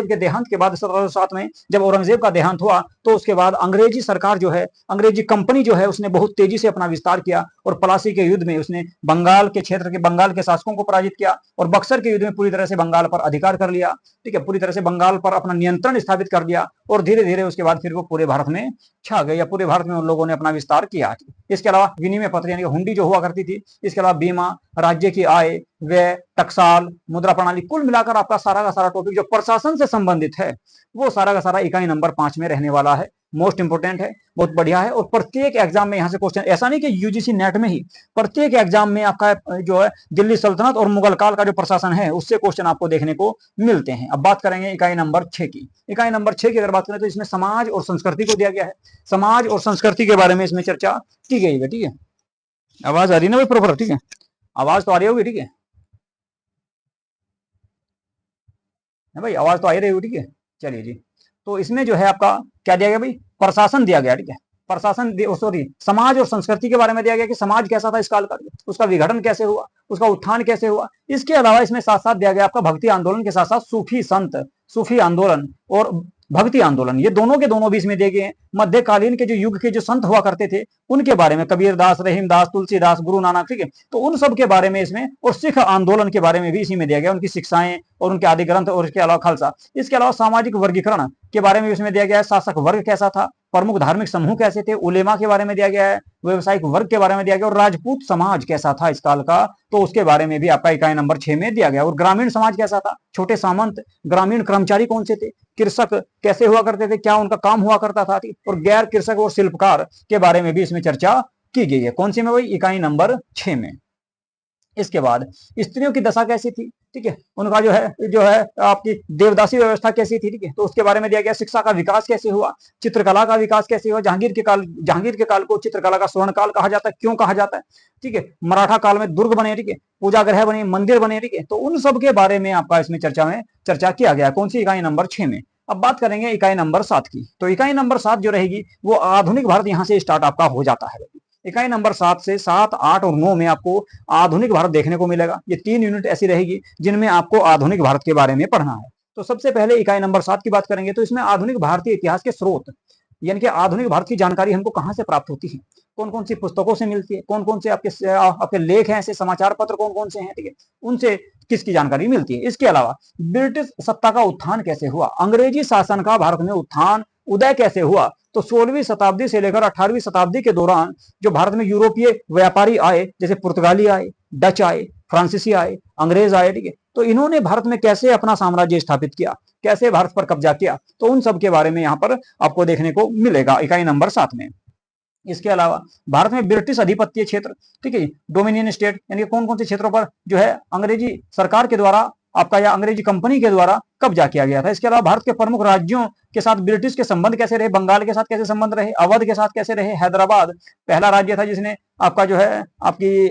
के देहांत के बाद 1707 में जब औरंगजेब का देहांत हुआ, तो उसके बाद अंग्रेजी सरकार जो है, अंग्रेजी कंपनी जो है, उसने बहुत तेजी से अपना विस्तार किया, और प्लासी के युद्ध में उसने बंगाल के क्षेत्र के, बंगाल के शासकों को पराजित किया, और बक्सर के युद्ध में पूरी तरह से बंगाल पर अधिकार कर लिया, ठीक है, पूरी तरह से बंगाल पर अपना नियंत्रण स्थापित कर दिया। और धीरे धीरे उसके बाद फिर वो पूरे भारत में छा गए, या पूरे भारत में उन लोगों ने अपना विस्तार किया। इसके अलावा विनिमय पत्र यानी हुंडी जो हुआ करती थी, इसके अलावा बीमा, राज्य की आय व्यय, टकसाल, मुद्रा प्रणाली, कुल मिलाकर आपका सारा का सारा टॉपिक जो प्रशासन से संबंधित है, वो सारा का सारा इकाई नंबर 5 में रहने वाला है। मोस्ट इंपोर्टेंट है, बहुत बढ़िया है। और प्रत्येक एग्जाम में यहाँ से क्वेश्चन, ऐसा नहीं कि यूजीसी नेट में ही, प्रत्येक एग्जाम में आपका जो है दिल्ली सल्तनत और मुगल काल का जो प्रशासन है उससे क्वेश्चन आपको देखने को मिलते हैं। अब बात करेंगे इकाई नंबर 6 की। इकाई नंबर 6 की अगर बात करें तो इसमें समाज और संस्कृति को दिया गया है। समाज और संस्कृति के बारे में इसमें चर्चा की गई है, ठीक है। आवाज आ रही है ना भाई प्रॉपर, ठीक है, आवाज तो आ रही होगी, ठीक है भाई, आवाज तो आ ही रही होगी, ठीक है। चलिए जी, तो इसमें जो है आपका क्या दिया गया भाई, प्रशासन दिया गया, ठीक है। प्रशासन, सॉरी, समाज और संस्कृति के बारे में दिया गया कि समाज कैसा था इस काल का, उसका विघटन कैसे हुआ, उसका उत्थान कैसे हुआ। इसके अलावा इसमें साथ साथ दिया गया आपका भक्ति आंदोलन के साथ साथ सूफी संत, सूफी आंदोलन और भक्ति आंदोलन, ये दोनों के दोनों बीच में दिए गए हैं। मध्यकालीन के जो युग के जो संत हुआ करते थे उनके बारे में, कबीरदास, रहीमदास, तुलसीदास, गुरु नानक, ठीक है, तो उन सब के बारे में इसमें, और सिख आंदोलन के बारे में भी इसी में दिया गया, उनकी शिक्षाएं और उनके आदि ग्रंथ, और इसके अलावा खालसा। इसके अलावा सामाजिक वर्गीकरण के बारे में इसमें दिया गया है, शासक वर्ग कैसा था, प्रमुख धार्मिक समूह कैसे थे, उलेमा के बारे में दिया गया है, व्यवसायिक वर्ग के बारे में दिया गया, और राजपूत समाज कैसा था इस काल का, तो उसके बारे में भी आपका इकाई नंबर 6 में दिया गया। और ग्रामीण समाज कैसा था, छोटे सामंत, ग्रामीण कर्मचारी कौन से थे, कृषक कैसे हुआ करते थे, क्या उनका काम हुआ करता था, और गैर कृषक और शिल्पकार के बारे में भी इसमें चर्चा की गई है। कौन सी में भाई, इकाई नंबर 6 में। इसके बाद स्त्रियों की दशा कैसी थी, ठीक है, उनका जो है आपकी देवदासी व्यवस्था कैसी थी, ठीक है, तो उसके बारे में दिया गया। शिक्षा का विकास कैसे हुआ, चित्रकला का विकास कैसे हुआ, जहांगीर के काल को चित्रकला का स्वर्ण काल कहा जाता है, क्यों कहा जाता है, ठीक है। मराठा काल में दुर्ग बने, ठीक है, पूजा ग्रह बने, मंदिर बने, ठीक है, तो उन सब के बारे में आपका इसमें चर्चा किया गया। कौन सी, इकाई नंबर 6 में। अब बात करेंगे इकाई नंबर 7 की। तो इकाई नंबर 7 जो रहेगी वो आधुनिक भारत, यहां से स्टार्ट आपका हो जाता है। इकाई नंबर 7 से 7, 8 और 9 में आपको आधुनिक भारत देखने को मिलेगा। ये 3 यूनिट ऐसी रहेगी जिनमें आपको आधुनिक भारत के बारे में पढ़ना है। तो सबसे पहले इकाई नंबर 7 की बात करेंगे, तो इसमें आधुनिक भारतीय इतिहास के स्रोत, यानी कि आधुनिक भारत की जानकारी हमको कहां से प्राप्त होती है, कौन कौन सी पुस्तकों से मिलती है, कौन कौन से आपके लेख हैं, ऐसे समाचार पत्र कौन कौन से हैं, ठीक है, उनसे किसकी जानकारी मिलती है। इसके अलावा ब्रिटिश सत्ता का उत्थान कैसे हुआ, अंग्रेजी शासन का भारत में उत्थान, उदय कैसे हुआ। तो 16वीं शताब्दी से लेकर 18वीं शताब्दी के दौरान जो भारत में यूरोपीय व्यापारी आए, जैसे पुर्तगाली आए, डच आए, फ्रांसीसी आए, अंग्रेज आए, ठीक है। तो इन्होंने भारत में कैसे अपना साम्राज्य स्थापित किया, कैसे भारत पर कब्जा किया, तो उन सब के बारे में यहाँ पर आपको देखने को मिलेगा इकाई नंबर 7 में। इसके अलावा भारत में ब्रिटिश अधिपत्य क्षेत्र, ठीक है, डोमिनियन स्टेट, यानी कौन कौन से क्षेत्रों पर जो है अंग्रेजी सरकार के द्वारा आपका या अंग्रेजी कंपनी के द्वारा कब्जा किया गया था। इसके अलावा भारत के प्रमुख राज्यों के साथ ब्रिटिश के संबंध कैसे रहे, बंगाल के साथ कैसे संबंध रहे, अवध के साथ कैसे रहे, हैदराबाद पहला राज्य था जिसने आपका जो है आपकी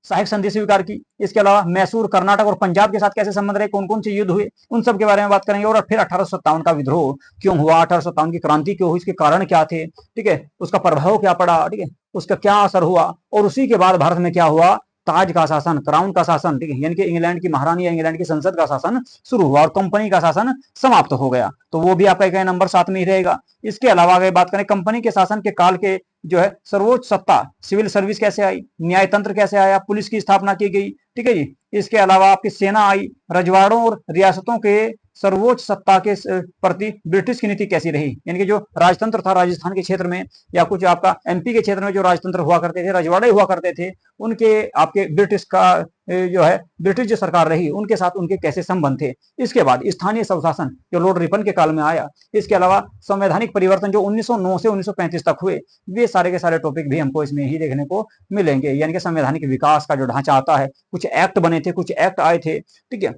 सहायक संधि स्वीकार की। इसके अलावा मैसूर, कर्नाटक और पंजाब के साथ कैसे संबंध रहे, कौन कौन से युद्ध हुए, उन सब के बारे में बात करेंगे। और फिर 1857 का विद्रोह क्यों हुआ, 1857 की क्रांति क्यों हुई, इसके कारण क्या थे, ठीक है, उसका प्रभाव क्या पड़ा, ठीक है, उसका क्या असर हुआ। और उसी के बाद भारत में क्या हुआ, ताज का शासन, क्राउन का शासन, ठीक है, यानी कि इंग्लैंड की महारानी या इंग्लैंड की संसद का शासन शुरू हुआ और कंपनी का शासन समाप्त हो गया। तो वो भी आपका इकाई नंबर 7 में ही रहेगा। इसके अलावा अगर बात करें कंपनी के शासन के काल के जो है सर्वोच्च सत्ता, सिविल सर्विस कैसे आई, न्याय तंत्र कैसे आया, पुलिस की स्थापना की गई, ठीक है जी। इसके अलावा आपकी सेना आई, रजवाड़ों और रियासतों के सर्वोच्च सत्ता के प्रति ब्रिटिश की नीति कैसी रही, यानी कि जो राजतंत्र था राजस्थान के क्षेत्र में या कुछ आपका एमपी के क्षेत्र में जो राजतंत्र हुआ करते थे, रजवाड़े हुआ करते थे, उनके आपके ब्रिटिश का जो है ब्रिटिश जो सरकार रही उनके साथ उनके कैसे संबंध थे। इसके बाद स्थानीय स्वशासन जो लॉर्ड रिपन के काल में आया। इसके अलावा संवैधानिक परिवर्तन जो 1909 से 1935 तक हुए, वे सारे के सारे टॉपिक भी हमको इसमें ही देखने को मिलेंगे। यानी कि संवैधानिक विकास का जो ढांचा आता है, कुछ एक्ट बने थे, कुछ एक्ट आए थे, ठीक है।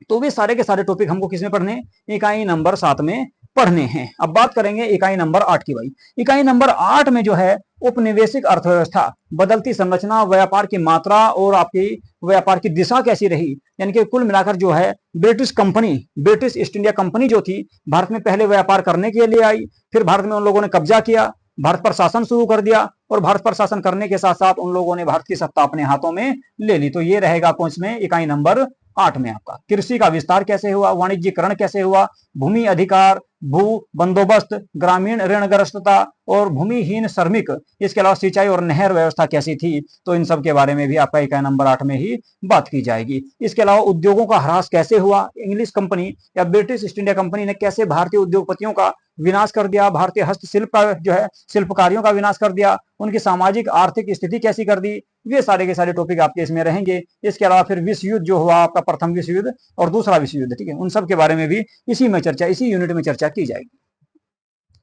तो वे सारे के सारे टॉपिक हमको किसमें पढ़ने, इकाई नंबर 7 में पढ़ने हैं। अब बात करेंगे इकाई नंबर 8 की। भाई इकाई नंबर 8 में जो है उपनिवेशिक अर्थव्यवस्था, बदलती संरचना, व्यापार की मात्रा और आपकी व्यापार की दिशा कैसी रही। यानी कि कुल मिलाकर जो है British company, British east India company जो थी भारत में पहले व्यापार करने के लिए आई, फिर भारत में उन लोगों ने कब्जा किया, भारत पर शासन शुरू कर दिया और भारत पर शासन करने के साथ साथ उन लोगों ने भारत की सत्ता अपने हाथों में ले ली। तो ये रहेगा आपको इसमें इकाई नंबर 8 में आपका कृषि का विस्तार कैसे हुआ, वाणिज्यकरण कैसे हुआ, भूमि अधिकार, भू बंदोबस्त, ग्रामीण ऋणग्रस्तता और भूमिहीन श्रमिक, इसके अलावा सिंचाई और नहर व्यवस्था कैसी थी। तो इन सब के बारे में भी आपका इकाई नंबर 8 में ही बात की जाएगी। इसके अलावा उद्योगों का ह्रास कैसे हुआ, इंग्लिश कंपनी या ब्रिटिश ईस्ट इंडिया कंपनी ने कैसे भारतीय उद्योगपतियों का विनाश कर दिया, भारतीय हस्तशिल्प का जो है शिल्पकारियों का विनाश कर दिया, उनकी सामाजिक आर्थिक स्थिति कैसी कर दी। ये सारे के सारे टॉपिक आपके इसमें रहेंगे। इसके अलावा फिर विश्व युद्ध जो हुआ आपका, प्रथम विश्व युद्ध और दूसरा विश्व युद्ध, ठीक है, उन सब के बारे में भी इसी में चर्चा, इसी यूनिट में चर्चा की जाएगी।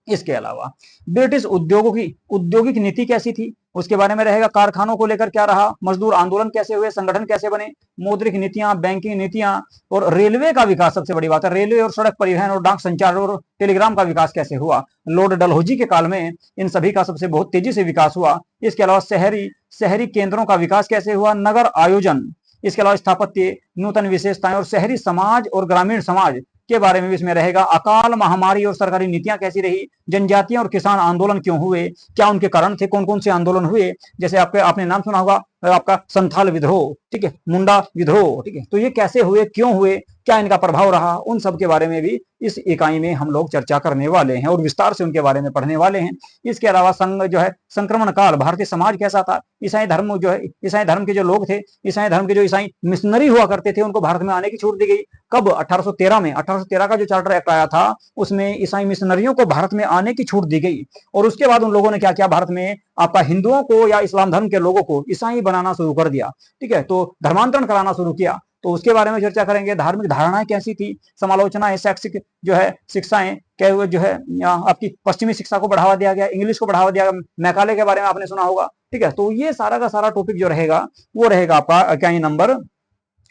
इसके अलावा ब्रिटिश उद्योगों की औद्योगिक नीति कैसी थी उसके बारे में रहेगा। कारखानों को लेकर क्या रहा, मजदूर आंदोलन कैसे हुए, संगठन कैसे बने, मौद्रिक नीतियां, बैंकिंग नीतियां और रेलवे का विकास, सबसे बड़ी बात है रेलवे और सड़क परिवहन और डाक संचार और टेलीग्राम का विकास कैसे हुआ। लॉर्ड डलहौजी के काल में इन सभी का सबसे बहुत तेजी से विकास हुआ। इसके अलावा शहरी केंद्रों का विकास कैसे हुआ, नगर आयोजन, इसके अलावा स्थापत्य, नूतन विशेषताएं और शहरी समाज और ग्रामीण समाज के बारे में भी इसमें रहेगा। अकाल महामारी और सरकारी नीतियां कैसी रही, जनजातियां और किसान आंदोलन क्यों हुए, क्या उनके कारण थे, कौन कौन से आंदोलन हुए, जैसे आपने नाम सुना होगा आपका संथाल विद्रोह, ठीक है, मुंडा विद्रोह, ठीक है। तो ये कैसे हुए, क्यों हुए, क्या इनका प्रभाव रहा, उन सब के बारे में भी इस इकाई में हम लोग चर्चा करने वाले हैं और विस्तार से उनके बारे में पढ़ने वाले हैं। इसके अलावा जो है संक्रमण काल, भारतीय समाज कैसा था, ईसाई धर्म जो है, ईसाई धर्म के जो लोग थे, ईसाई धर्म के जो ईसाई मिशनरी हुआ करते थे, उनको भारत में आने की छूट दी गई। कब, 1813 में। 1813 का जो चार्टर एक्ट आया था उसमें ईसाई मिशनरियों को भारत में आने की छूट दी गई। और उसके बाद उन लोगों ने क्या किया, भारत में आपका हिंदुओं को या इस्लाम धर्म के लोगों को ईसाई बनाना शुरू कर दिया, ठीक है, तो धर्मांतरण कराना शुरू किया। तो उसके बारे में चर्चा करेंगे। धार्मिक धारणाएं कैसी थी, समालोचना है, शैक्षिक जो है शिक्षाएं क्या हुए, जो है आपकी पश्चिमी शिक्षा को बढ़ावा दिया गया, इंग्लिश को बढ़ावा दिया गया, मैकाले के बारे में आपने सुना होगा, ठीक है। तो ये सारा का सारा टॉपिक जो रहेगा वो रहेगा आपका इकाई नंबर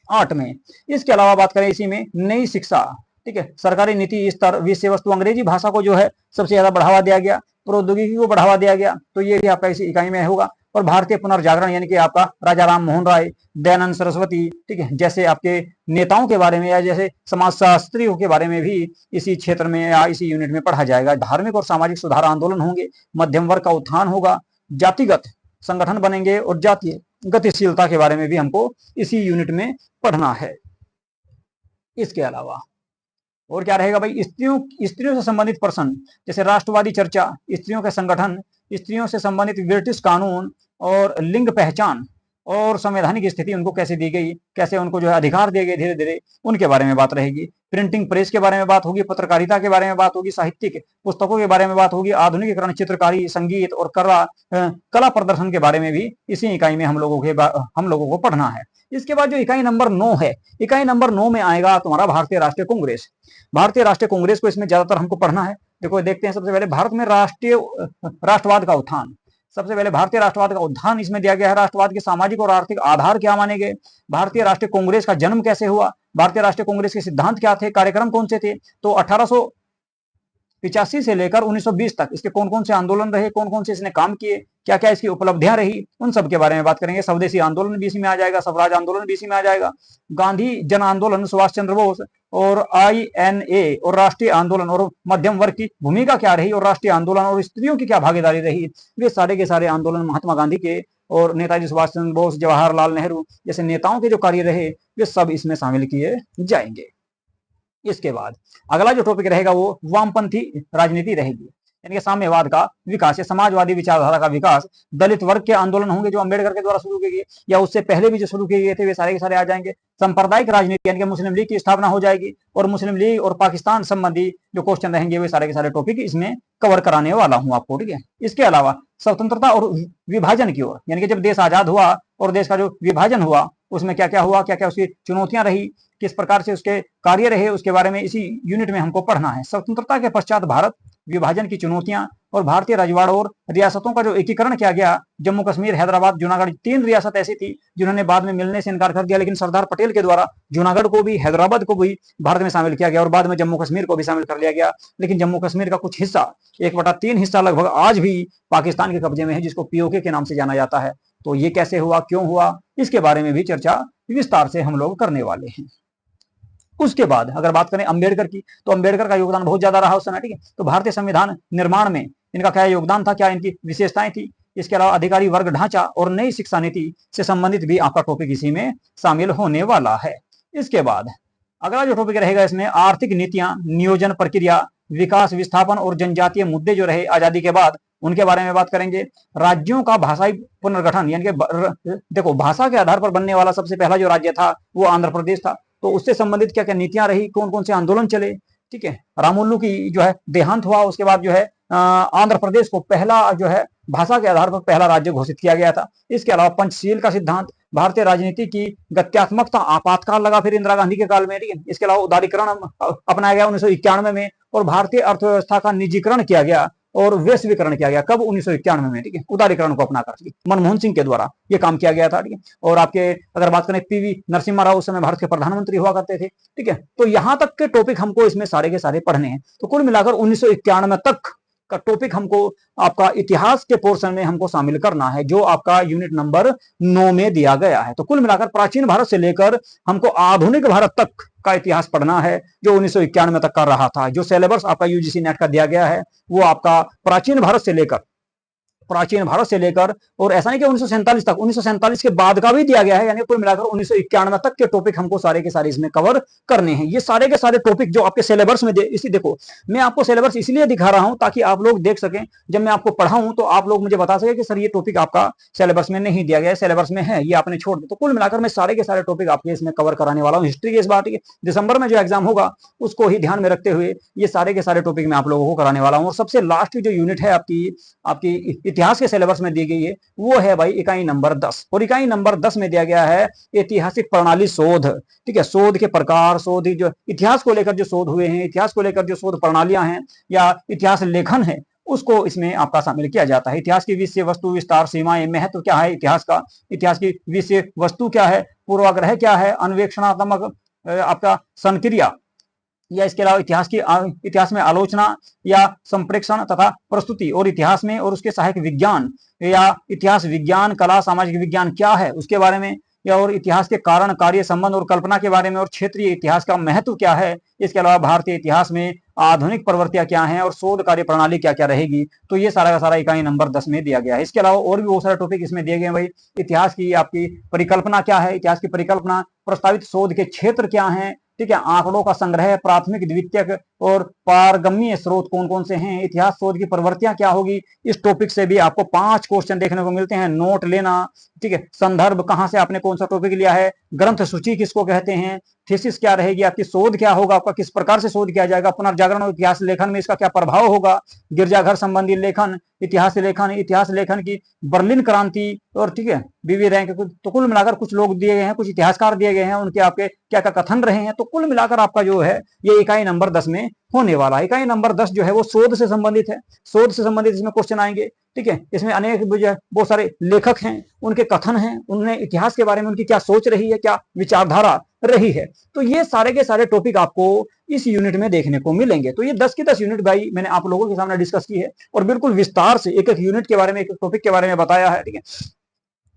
8 में। इसके अलावा बात करें इसी में नई शिक्षा, ठीक है, सरकारी नीति स्तर, विषय वस्तु, अंग्रेजी भाषा को जो है सबसे ज्यादा बढ़ावा दिया गया, प्रौद्योगिकी को बढ़ावा दिया गया। तो ये भी आपका इसी इकाई में होगा। और भारतीय पुनर्जागरण यानी कि आपका राजा राम मोहन राय, दयानंद सरस्वती, ठीक है, जैसे आपके नेताओं के बारे में या जैसे समाजशास्त्रियों के बारे में भी इसी क्षेत्र में या इसी यूनिट में पढ़ा जाएगा। धार्मिक और सामाजिक सुधार आंदोलन होंगे, मध्यम वर्ग का उत्थान होगा, जातिगत संगठन बनेंगे और जातीय गतिशीलता के बारे में भी हमको इसी यूनिट में पढ़ना है। इसके अलावा और क्या रहेगा भाई, स्त्रियों से संबंधित प्रश्न, जैसे राष्ट्रवादी चर्चा, स्त्रियों के संगठन, स्त्रियों से संबंधित ब्रिटिश कानून और लिंग पहचान और संवैधानिक स्थिति उनको कैसे दी गई, कैसे उनको जो है अधिकार दिए गए धीरे धीरे, उनके बारे में बात रहेगी। प्रिंटिंग प्रेस के बारे में बात होगी, पत्रकारिता के बारे में बात होगी, साहित्यिक पुस्तकों के बारे में बात होगी, आधुनिकीकरण, चित्रकारी, संगीत और कला प्रदर्शन के बारे में भी इसी इकाई में हम लोगों को पढ़ना है। इसके बाद जो इकाई नंबर 9 है, इकाई नंबर 9 में आएगा तुम्हारा भारतीय राष्ट्रीय कांग्रेस। भारतीय राष्ट्रीय कांग्रेस को इसमें ज्यादातर हमको पढ़ना है। देखो देखते हैं, सबसे पहले भारत में राष्ट्रवाद का उत्थान। सबसे पहले भारतीय राष्ट्रवाद का उत्थान इसमें दिया गया है। राष्ट्रवाद के सामाजिक और आर्थिक आधार क्या माने गए, भारतीय राष्ट्रीय कांग्रेस का जन्म कैसे हुआ, भारतीय राष्ट्रीय कांग्रेस के सिद्धांत क्या थे, कार्यक्रम कौन से थे। तो 1885 से लेकर 1920 तक इसके कौन कौन से आंदोलन रहे, कौन कौन से इसने काम किए, क्या क्या इसकी उपलब्धियां रही, उन सब के बारे में बात करेंगे। स्वदेशी आंदोलन भी इसी में आ जाएगा, स्वराज आंदोलन भी इसी में आ जाएगा, गांधी जन आंदोलन, सुभाष चंद्र बोस और INA और राष्ट्रीय आंदोलन और मध्यम वर्ग की भूमिका क्या रही, और राष्ट्रीय आंदोलन और स्त्रियों की क्या भागीदारी रही। वे सारे के सारे आंदोलन महात्मा गांधी के और नेताजी सुभाष चंद्र बोस, जवाहरलाल नेहरू जैसे नेताओं के जो कार्य रहे वे सब इसमें शामिल किए जाएंगे। इसके बाद अगला जो टॉपिक रहेगा वो वामपंथी राजनीति रहेगी, यानी कि साम्यवाद का विकास या समाजवादी विचारधारा का विकास। दलित वर्ग के आंदोलन होंगे जो अंबेडकर के द्वारा शुरू किए गए या उससे पहले भी जो शुरू किए गए थे, वे सारे के सारे आ जाएंगे। सांप्रदायिक राजनीति यानी कि मुस्लिम लीग की स्थापना हो जाएगी, और मुस्लिम लीग और पाकिस्तान संबंधी जो क्वेश्चन रहेंगे वे सारे के सारे टॉपिक इसमें कवर कराने वाला हूं आपको, ठीक है। इसके अलावा स्वतंत्रता और विभाजन की ओर, यानी कि जब देश आजाद हुआ और देश का जो विभाजन हुआ उसमें क्या क्या हुआ, क्या क्या उसकी चुनौतियां रही, किस प्रकार से उसके कार्य रहे, उसके बारे में इसी यूनिट में हमको पढ़ना है। स्वतंत्रता के पश्चात भारत, विभाजन की चुनौतियां और भारतीय रजवाड़ों और रियासतों का जो एकीकरण किया गया। जम्मू कश्मीर, हैदराबाद, जूनागढ़, 3 रियासत ऐसी थी जिन्होंने बाद में मिलने से इनकार कर दिया, लेकिन सरदार पटेल के द्वारा जूनागढ़ को भी, हैदराबाद को भी भारत में शामिल किया गया और बाद में जम्मू कश्मीर को भी शामिल कर लिया गया। लेकिन जम्मू कश्मीर का कुछ हिस्सा, 1/3 हिस्सा लगभग आज भी पाकिस्तान के कब्जे में है, जिसको POK के नाम से जाना जाता है। तो ये कैसे हुआ, क्यों हुआ, इसके बारे में भी चर्चा विस्तार से हम लोग करने वाले हैं। उसके बाद अगर बात करें अंबेडकर की, तो अंबेडकर का योगदान बहुत ज्यादा रहा उस समय, ठीक है। तो भारतीय संविधान निर्माण में इनका क्या योगदान था, क्या इनकी विशेषताएं थी। इसके अलावा अधिकारी वर्ग ढांचा और नई शिक्षा नीति से संबंधित भी आपका टॉपिक इसी में शामिल होने वाला है। इसके बाद अगला जो टॉपिक रहेगा इसमें आर्थिक नीतियां, नियोजन प्रक्रिया, विकास विस्थापन और जनजातीय मुद्दे जो रहे आजादी के बाद, उनके बारे में बात करेंगे। राज्यों का भाषाई पुनर्गठन, यानी कि देखो भाषा के आधार पर बनने वाला सबसे पहला जो राज्य था वो आंध्र प्रदेश था। तो उससे संबंधित क्या क्या नीतियां रही, कौन कौन से आंदोलन चले, ठीक है। रामुल्लू की जो है देहांत हुआ, उसके बाद जो है आंध्र प्रदेश को पहला जो है भाषा के आधार पर पहला राज्य घोषित किया गया था। इसके अलावा पंचशील का सिद्धांत, भारतीय राजनीति की गत्यात्मकता, आपातकाल लगा फिर इंदिरा गांधी के काल में, ठीक है। इसके अलावा उदारीकरण अपनाया गया 1991 में, और भारतीय अर्थव्यवस्था का निजीकरण किया गया और वैश्वीकरण किया गया कब, 1991 में, ठीक है। उदारीकरण को अपनाकर मनमोहन सिंह के द्वारा यह काम किया गया था, ठीक है। और आपके अगर बात करें PV नरसिम्हा राव उस समय भारत के प्रधानमंत्री हुआ करते थे, ठीक है। तो यहां तक के टॉपिक हमको इसमें सारे के सारे पढ़ने हैं। तो कुल मिलाकर 1991 तक का टॉपिक हमको आपका इतिहास के पोर्शन में हमको शामिल करना है, जो आपका यूनिट नंबर 9 में दिया गया है। तो कुल मिलाकर प्राचीन भारत से लेकर हमको आधुनिक भारत तक का इतिहास पढ़ना है, जो 1991 तक का रहा था। जो सिलेबस आपका UGC नेट का दिया गया है वो आपका प्राचीन भारत से लेकर और ऐसा नहीं कि 1947 तक, 1947 के बाद का भी दिया गया है, यानी कुल मिलाकर 1991 तक के टॉपिक हमको सारे के सारे इसमें कवर करने हैं। ये सारे के सारे टॉपिक जो आपके सिलेबस में इसी देखो, मैं आपको सिलेबस इसलिए दिखा रहा हूं ताकि आप लोग देख सकें, जब मैं आपको पढ़ाऊं तो आप लोग मुझे बता सके कि सर ये टॉपिक आपका सिलेबस में नहीं दिया गया है, सिलेबस में है, ये आपने छोड़ दिया। तो कुल मिलाकर मैं सारे के सारे टॉपिक आपके इसमें कवर कराने वाला हूँ। हिस्ट्री के इस बार दिसंबर में जो एग्जाम होगा उसको ही ध्यान में रखते हुए ये सारे के सारे टॉपिक मैं आप लोगों को कराने वाला हूँ। और सबसे लास्ट जो यूनिट है आपकी इतिहास के सिलेबस में दी गई है वो है भाई इकाई नंबर 10, और इकाई नंबर 10 में दिया गया है ऐतिहासिक प्रणाली शोध, ठीक है। शोध के प्रकार, शोध जो इतिहास को लेकर जो शोध हुए हैं, इतिहास को लेकर जो शोध प्रणालियां हैं या इतिहास लेखन है, उसको इसमें आपका शामिल किया जाता है। इतिहास की विषय वस्तु, विस्तार, सीमाएं, महत्व क्या है इतिहास का, इतिहास की विषय वस्तु क्या है, पूर्वाग्रह क्या है, अन्वेषणात्मक आपका संक्रिया, या इसके अलावा इतिहास में आलोचना या संप्रेक्षण तथा प्रस्तुति, और इतिहास में और उसके सहायक विज्ञान या इतिहास विज्ञान, कला, सामाजिक विज्ञान क्या है उसके बारे में, या और इतिहास के कारण, कार्य, संबंध और कल्पना के बारे में, और क्षेत्रीय इतिहास का महत्व क्या है। इसके अलावा भारतीय इतिहास में आधुनिक प्रवृत्तियां क्या हैं और शोध कार्य प्रणाली क्या क्या रहेगी। तो ये सारा का सारा इकाई नंबर 10 में दिया गया है। इसके अलावा और भी बहुत सारे टॉपिक इसमें दिए गए हैं भाई। इतिहास की आपकी परिकल्पना क्या है, इतिहास की परिकल्पना, प्रस्तावित शोध के क्षेत्र क्या हैं, ठीक है। आंकड़ों का संग्रह, प्राथमिक, द्वितीयक और पारगम्य स्रोत कौन कौन से हैं, इतिहास शोध की प्रवृत्तियां क्या होगी। इस टॉपिक से भी आपको 5 क्वेश्चन देखने को मिलते हैं। नोट लेना, ठीक है। संदर्भ, कहां से आपने कौन सा टॉपिक लिया है, ग्रंथ सूची किसको कहते हैं, थीसिस क्या रहेगी, आपकी शोध क्या होगा, आपका किस प्रकार से शोध किया जाएगा, पुनर्जागरण और इतिहास लेखन में इसका क्या प्रभाव होगा, गिरजाघर संबंधी लेखन, इतिहास लेखन की बर्लिन क्रांति, और ठीक है बीवी रैंक। तो कुल मिलाकर कुछ लोग दिए गए हैं, कुछ इतिहासकार दिए गए हैं, उनके आपके क्या क्या कथन रहे हैं। तो कुल मिलाकर आपका जो है ये इकाई नंबर 10 में होने वाला है। इकाई नंबर 10 जो है वो शोध से संबंधित है, शोध से संबंधित इसमें क्वेश्चन आएंगे। ठीक है, इसमें अनेक बहुत सारे लेखक हैं, उनके कथन हैं, उन्होंने इतिहास के बारे में उनकी क्या सोच रही है, क्या विचारधारा रही है। तो ये सारे के सारे टॉपिक आपको इस यूनिट में देखने को मिलेंगे। तो ये 10 की 10 यूनिट भाई मैंने आप लोगों के सामने डिस्कस की है, और बिल्कुल विस्तार से एक एक यूनिट के बारे में, एक एक टॉपिक के बारे में बताया है। ठीक है,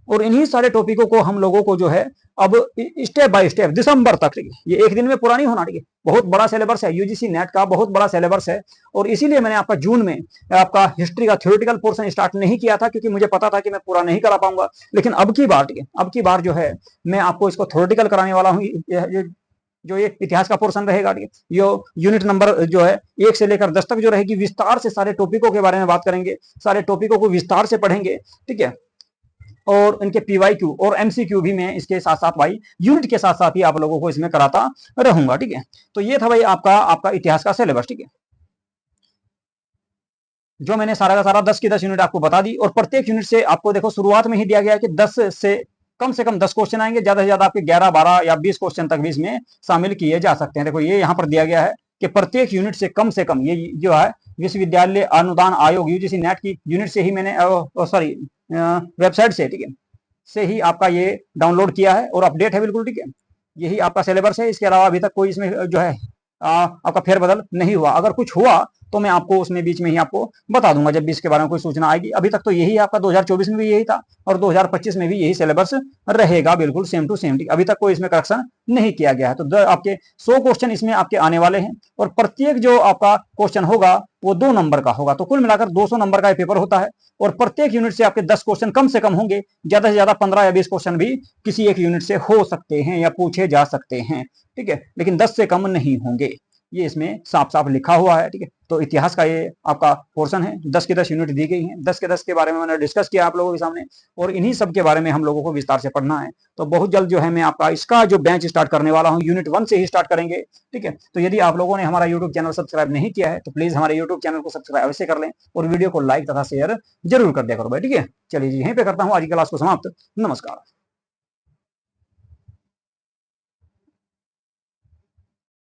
और इन्हीं सारे टॉपिकों को हम लोगों को जो है अब स्टेप बाय स्टेप दिसंबर तक, ठीक है, ये एक दिन में पूरा नहीं होना। ठीक है, बहुत बड़ा सिलेबस है, यूजीसी नेट का बहुत बड़ा सिलेबस है, और इसीलिए मैंने आपका जून में आपका हिस्ट्री का थ्योरेटिकल पोर्शन स्टार्ट नहीं किया था, क्योंकि मुझे पता था कि मैं पूरा नहीं करा पाऊंगा। लेकिन अब की बार, ठीक है, अब की बार जो है मैं आपको इसको थ्योरेटिकल कराने वाला हूँ। जो ये इतिहास का पोर्शन रहेगा, ठीक है, ये यूनिट नंबर जो है 1 से लेकर 10 तक जो रहेगी, विस्तार से सारे टॉपिकों के बारे में बात करेंगे, सारे टॉपिकों को विस्तार से पढ़ेंगे। ठीक है, और इनके पीवाईक्यू और एमसीक्यू भी मैं इसके साथ साथ भाई यूनिट के साथ साथ ही आप लोगों को इसमें कराता रहूंगा। ठीक है, तो ये था भाई आपका इतिहास का सिलेबस। ठीक है, जो मैंने सारा का सारा 10 की 10 यूनिट आपको बता दी, और प्रत्येक यूनिट से आपको देखो शुरुआत में ही दिया गया है कि 10 से कम 10 क्वेश्चन आएंगे, ज्यादा से ज्यादा आपके 11, 12 या 20 क्वेश्चन तक भी इसमें शामिल किए जा सकते हैं। देखो ये यहाँ पर दिया गया है कि प्रत्येक यूनिट से कम, ये जो है विश्वविद्यालय अनुदान आयोग यूजीसी नेट की यूनिट से ही मैंने सॉरी वेबसाइट से, ठीक है, से ही आपका ये डाउनलोड किया है और अपडेट है बिल्कुल। ठीक है, यही आपका सिलेबस है, इसके अलावा अभी तक कोई इसमें जो है आपका फेरबदल नहीं हुआ। अगर कुछ हुआ तो मैं आपको उसमें बीच में ही आपको बता दूंगा जब भी इसके बारे में कोई सूचना आएगी। अभी तक तो यही आपका 2024 में भी यही था, और 2025 में भी यही सिलेबस रहेगा, बिल्कुल सेम टू सेम। अभी तक कोई इसमें करेक्शन नहीं किया गया है। तो आपके 100 क्वेश्चन इसमें आपके आने वाले हैं, और प्रत्येक जो आपका क्वेश्चन होगा वो 2 नंबर का होगा। तो कुल मिलाकर 200 नंबर का पेपर होता है, और प्रत्येक यूनिट से आपके 10 क्वेश्चन कम से कम होंगे, ज्यादा से ज्यादा 15 या 20 क्वेश्चन भी किसी एक यूनिट से हो सकते हैं या पूछे जा सकते हैं। ठीक है, लेकिन 10 से कम नहीं होंगे, ये इसमें साफ साफ लिखा हुआ है। ठीक है, तो इतिहास का ये आपका पोर्शन है, 10 की 10 यूनिट दी गई है, 10 के 10 के बारे में मैंने डिस्कस किया आप लोगों के सामने, और इन्हीं सब के बारे में हम लोगों को विस्तार से पढ़ना है। तो बहुत जल्द जो है मैं आपका इसका जो बैच स्टार्ट करने वाला हूँ, यूनिट 1 से ही स्टार्ट करेंगे। ठीक है, तो यदि आप लोगों ने हमारा यूट्यूब चैनल सब्सक्राइब नहीं किया है तो प्लीज हमारे यूट्यूब चैनल को सब्सक्राइब अवश्य कर लें, और वीडियो को लाइक तथा शेयर जरूर कर दिया करो भाई। ठीक है, चलिए जी यहीं पे करता हूँ आज की क्लास को समाप्त। नमस्कार।